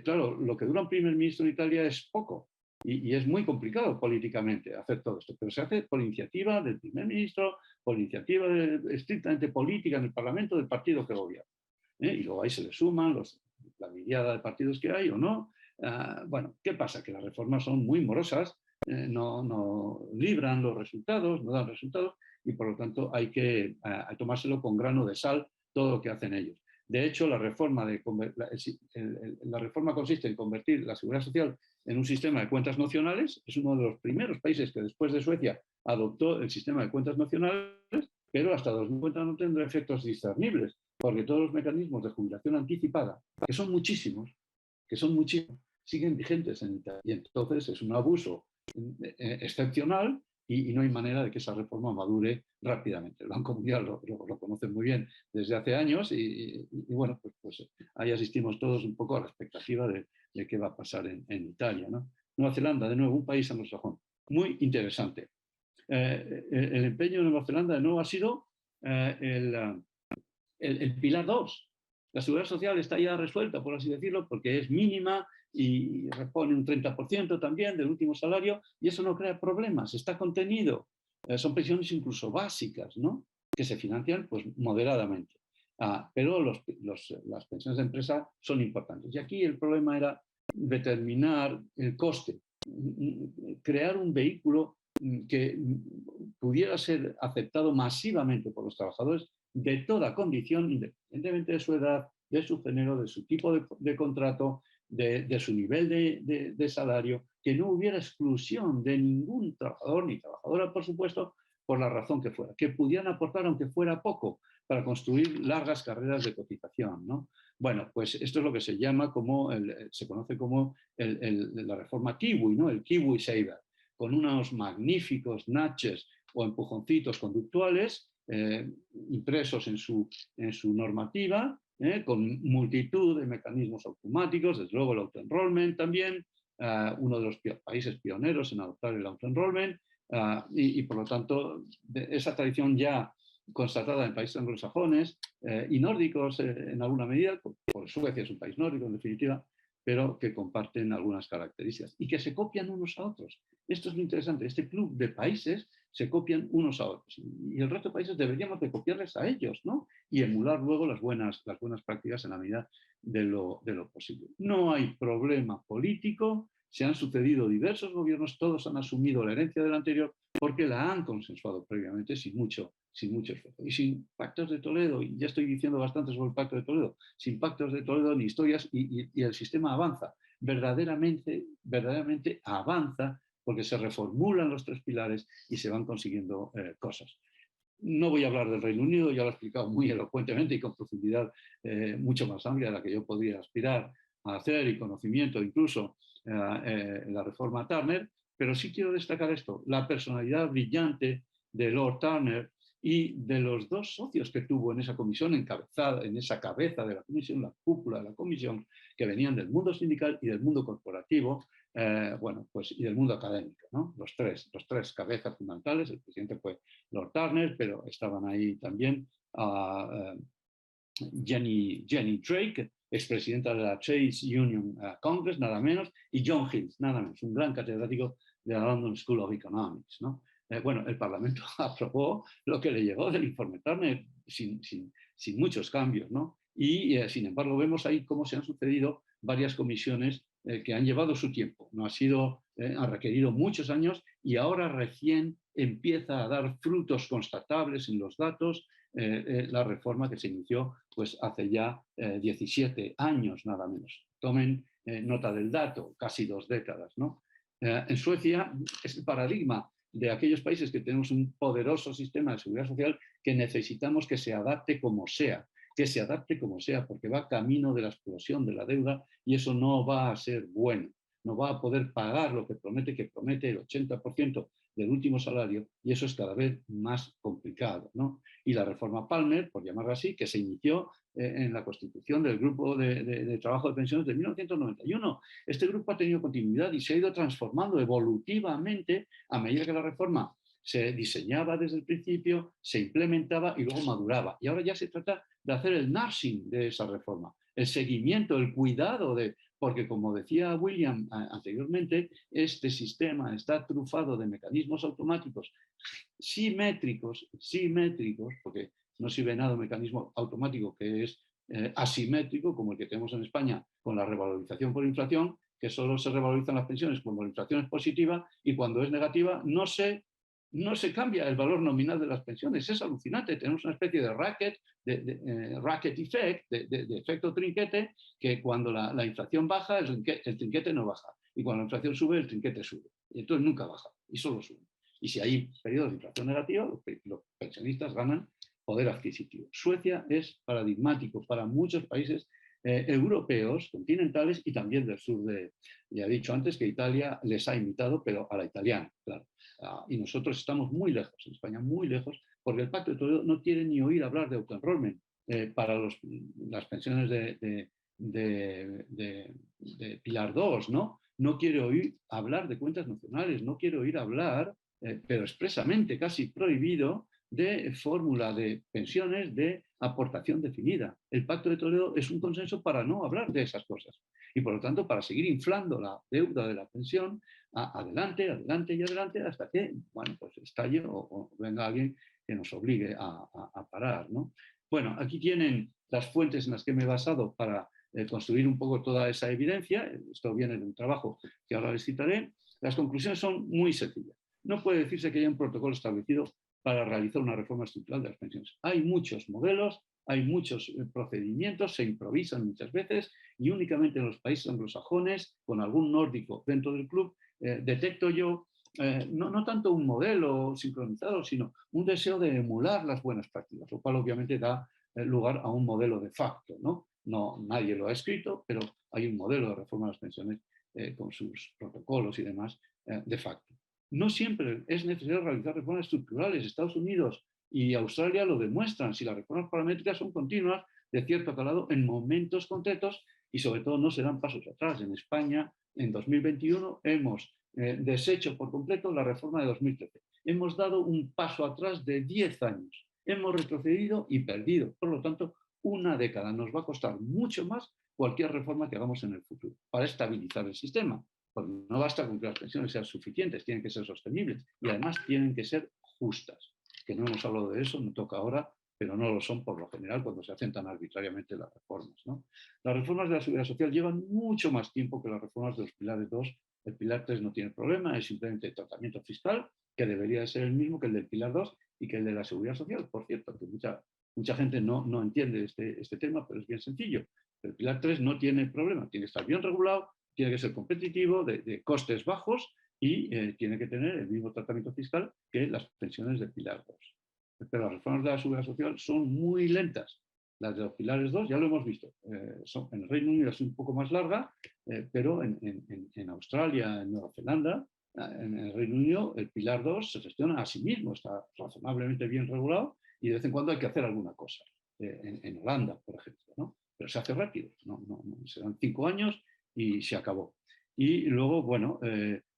claro, lo que dura un primer ministro en Italia es poco, y es muy complicado políticamente hacer todo esto, pero se hace por iniciativa del primer ministro, por iniciativa estrictamente política en el Parlamento del partido que gobierna. Y luego ahí se le suman la miliada de partidos que hay o no. Bueno, ¿qué pasa? Que las reformas son muy morosas, no libran los resultados, no dan resultados, y por lo tanto hay que tomárselo con grano de sal todo lo que hacen ellos. De hecho, la reforma consiste en convertir la seguridad social en un sistema de cuentas nacionales. Es uno de los primeros países que después de Suecia adoptó el sistema de cuentas nacionales, pero hasta 2050 no tendrá efectos discernibles, porque todos los mecanismos de jubilación anticipada, que son muchísimos, siguen vigentes en Italia. Y entonces es un abuso excepcional y no hay manera de que esa reforma madure rápidamente. El Banco Mundial lo conoce muy bien desde hace años y bueno, pues ahí asistimos todos un poco a la expectativa de qué va a pasar en Italia, ¿no? Nueva Zelanda, de nuevo, un país anglosajón muy interesante. El empeño de Nueva Zelanda de nuevo ha sido el pilar 2. La seguridad social está ya resuelta, por así decirlo, porque es mínima y repone un 30% también del último salario, y eso no crea problemas, está contenido. Son pensiones incluso básicas, ¿no? Que se financian pues moderadamente. Pero las pensiones de empresa son importantes. Y aquí el problema era determinar el coste, crear un vehículo que pudiera ser aceptado masivamente por los trabajadores de toda condición, independientemente de su edad, de su género, de su tipo de contrato, de su nivel de salario, que no hubiera exclusión de ningún trabajador ni trabajadora, por supuesto, por la razón que fuera, que pudieran aportar, aunque fuera poco, para construir largas carreras de cotización, ¿no? Bueno, pues esto es lo que se llama se conoce como la reforma Kiwi, ¿no? El Kiwi Saver, con unos magníficos nudges o empujoncitos conductuales impresos en su normativa, con multitud de mecanismos automáticos, desde luego el auto-enrollment también, uno de los países pioneros en adoptar el auto-enrollment, y por lo tanto esa tradición ya constatada en países anglosajones y nórdicos en alguna medida, por Suecia es un país nórdico en definitiva, pero que comparten algunas características y que se copian unos a otros. Esto es lo interesante, este club de países se copian unos a otros y el resto de países deberíamos de copiarles a ellos, ¿no? Y emular luego las buenas prácticas en la medida de lo posible. No hay problema político, se han sucedido diversos gobiernos, todos han asumido la herencia del anterior porque la han consensuado previamente sin mucho esfuerzo. Y sin pactos de Toledo, y ya estoy diciendo bastante sobre el pacto de Toledo, sin pactos de Toledo ni historias, y el sistema avanza. Verdaderamente avanza porque se reformulan los tres pilares y se van consiguiendo cosas. No voy a hablar del Reino Unido, ya lo he explicado muy elocuentemente y con profundidad mucho más amplia de la que yo podría aspirar a hacer y conocimiento incluso en la reforma Turner, pero sí quiero destacar esto, la personalidad brillante de Lord Turner y de los dos socios que tuvo en esa comisión encabezada, en esa cabeza de la comisión, la cúpula de la comisión, que venían del mundo sindical y del mundo corporativo, bueno, pues, y del mundo académico, ¿no? Los tres cabezas fundamentales. El presidente fue Lord Turner, pero estaban ahí también Jenny Drake, expresidenta de la Trades Union Congress, nada menos, y John Hills, nada menos, un gran catedrático de la London School of Economics, ¿no? Bueno, el Parlamento aprobó lo que le llegó del informe Turner sin muchos cambios, ¿no? Y sin embargo vemos ahí cómo se han sucedido varias comisiones que han llevado su tiempo. No ha sido, ha requerido muchos años y ahora recién empieza a dar frutos constatables en los datos la reforma que se inició pues hace ya 17 años nada menos. Tomen nota del dato, casi 2 décadas, ¿no? En Suecia es el paradigma de aquellos países que tenemos un poderoso sistema de seguridad social que necesitamos que se adapte como sea, porque va camino de la explosión de la deuda y eso no va a ser bueno. No va a poder pagar lo que promete el 80% del último salario y eso es cada vez más complicado, ¿no? Y la reforma Palmer, por llamarla así, que se inició en la constitución del Grupo de Trabajo de Pensiones de 1991. Este grupo ha tenido continuidad y se ha ido transformando evolutivamente a medida que la reforma se diseñaba desde el principio, se implementaba y luego maduraba. Y ahora ya se trata de hacer el nursing de esa reforma, el seguimiento, el cuidado de... Porque, como decía William anteriormente, este sistema está trufado de mecanismos automáticos simétricos, porque no sirve nada un mecanismo automático que es asimétrico, como el que tenemos en España con la revalorización por inflación, que solo se revalorizan las pensiones cuando la inflación es positiva y cuando es negativa no se cambia el valor nominal de las pensiones. Es alucinante. Tenemos una especie de racket effect, de efecto trinquete, que cuando la inflación baja, el trinquete no baja. Y cuando la inflación sube, el trinquete sube. Y entonces nunca baja, y solo sube. Y si hay periodos de inflación negativa, los pensionistas ganan poder adquisitivo. Suecia es paradigmático para muchos países europeos, continentales y también del sur de... Ya he dicho antes que Italia les ha imitado, pero a la italiana, claro. Y nosotros estamos muy lejos, en España muy lejos, porque el Pacto de Toledo no quiere ni oír hablar de auto-enrollment para las pensiones de Pilar 2, ¿no? No quiere oír hablar de cuentas nacionales, no quiere oír hablar, pero expresamente casi prohibido, de fórmula de pensiones de aportación definida. El Pacto de Toledo es un consenso para no hablar de esas cosas y por lo tanto para seguir inflando la deuda de la pensión adelante hasta que, bueno, pues estalle o venga alguien que nos obligue a parar, ¿no? Bueno, aquí tienen las fuentes en las que me he basado para construir un poco toda esa evidencia. Esto viene de un trabajo que ahora les citaré. Las conclusiones son muy sencillas. No puede decirse que haya un protocolo establecido para realizar una reforma estructural de las pensiones. Hay muchos modelos, hay muchos procedimientos, se improvisan muchas veces y únicamente en los países anglosajones, con algún nórdico dentro del club, detecto yo no tanto un modelo sincronizado, sino un deseo de emular las buenas prácticas, lo cual obviamente da lugar a un modelo de facto, ¿no? Nadie lo ha escrito, pero hay un modelo de reforma de las pensiones con sus protocolos y demás de facto. No siempre es necesario realizar reformas estructurales. Estados Unidos Y Australia lo demuestran. Si las reformas paramétricas son continuas, de cierto calado, en momentos concretos y sobre todo no se dan pasos atrás. En España, en 2021, hemos deshecho por completo la reforma de 2013. Hemos dado un paso atrás de 10 años. Hemos retrocedido y perdido. Por lo tanto, una década. Nos va a costar mucho más cualquier reforma que hagamos en el futuro para estabilizar el sistema. Porque no basta con que las pensiones sean suficientes, tienen que ser sostenibles y además tienen que ser justas. Que no hemos hablado de eso, me toca ahora, pero no lo son por lo general cuando se hacen tan arbitrariamente las reformas, ¿no? Las reformas de la seguridad social llevan mucho más tiempo que las reformas de los pilares 2. El pilar 3 no tiene problema, es simplemente tratamiento fiscal, que debería ser el mismo que el del pilar 2 y que el de la seguridad social. Por cierto, que mucha gente no entiende este tema, pero es bien sencillo. El pilar 3 no tiene problema, tiene que estar bien regulado, tiene que ser competitivo, de costes bajos y tiene que tener el mismo tratamiento fiscal que las pensiones del pilar 2. Pero las reformas de la seguridad social son muy lentas. Las de los pilares 2 ya lo hemos visto. En el Reino Unido es un poco más larga, pero en Australia, en Nueva Zelanda, en el Reino Unido, el pilar 2 se gestiona a sí mismo, está razonablemente bien regulado y de vez en cuando hay que hacer alguna cosa. En Holanda, por ejemplo, ¿no? Pero se hace rápido, se dan 5 años y se acabó. Y luego, bueno,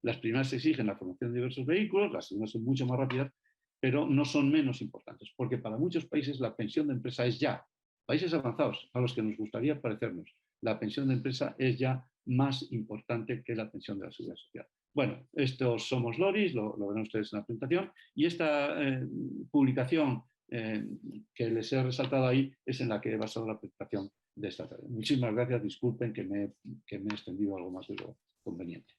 las primeras exigen la formación de diversos vehículos, las segundas son mucho más rápidas, pero no son menos importantes, porque para muchos países la pensión de empresa es ya. Países avanzados a los que nos gustaría parecernos, la pensión de empresa es ya más importante que la pensión de la seguridad social. Bueno, estos somos Loris, lo verán ustedes en la presentación, y esta publicación que les he resaltado ahí es en la que he basado la presentación de esta tarde. Muchísimas gracias, disculpen que me he extendido algo más de lo conveniente.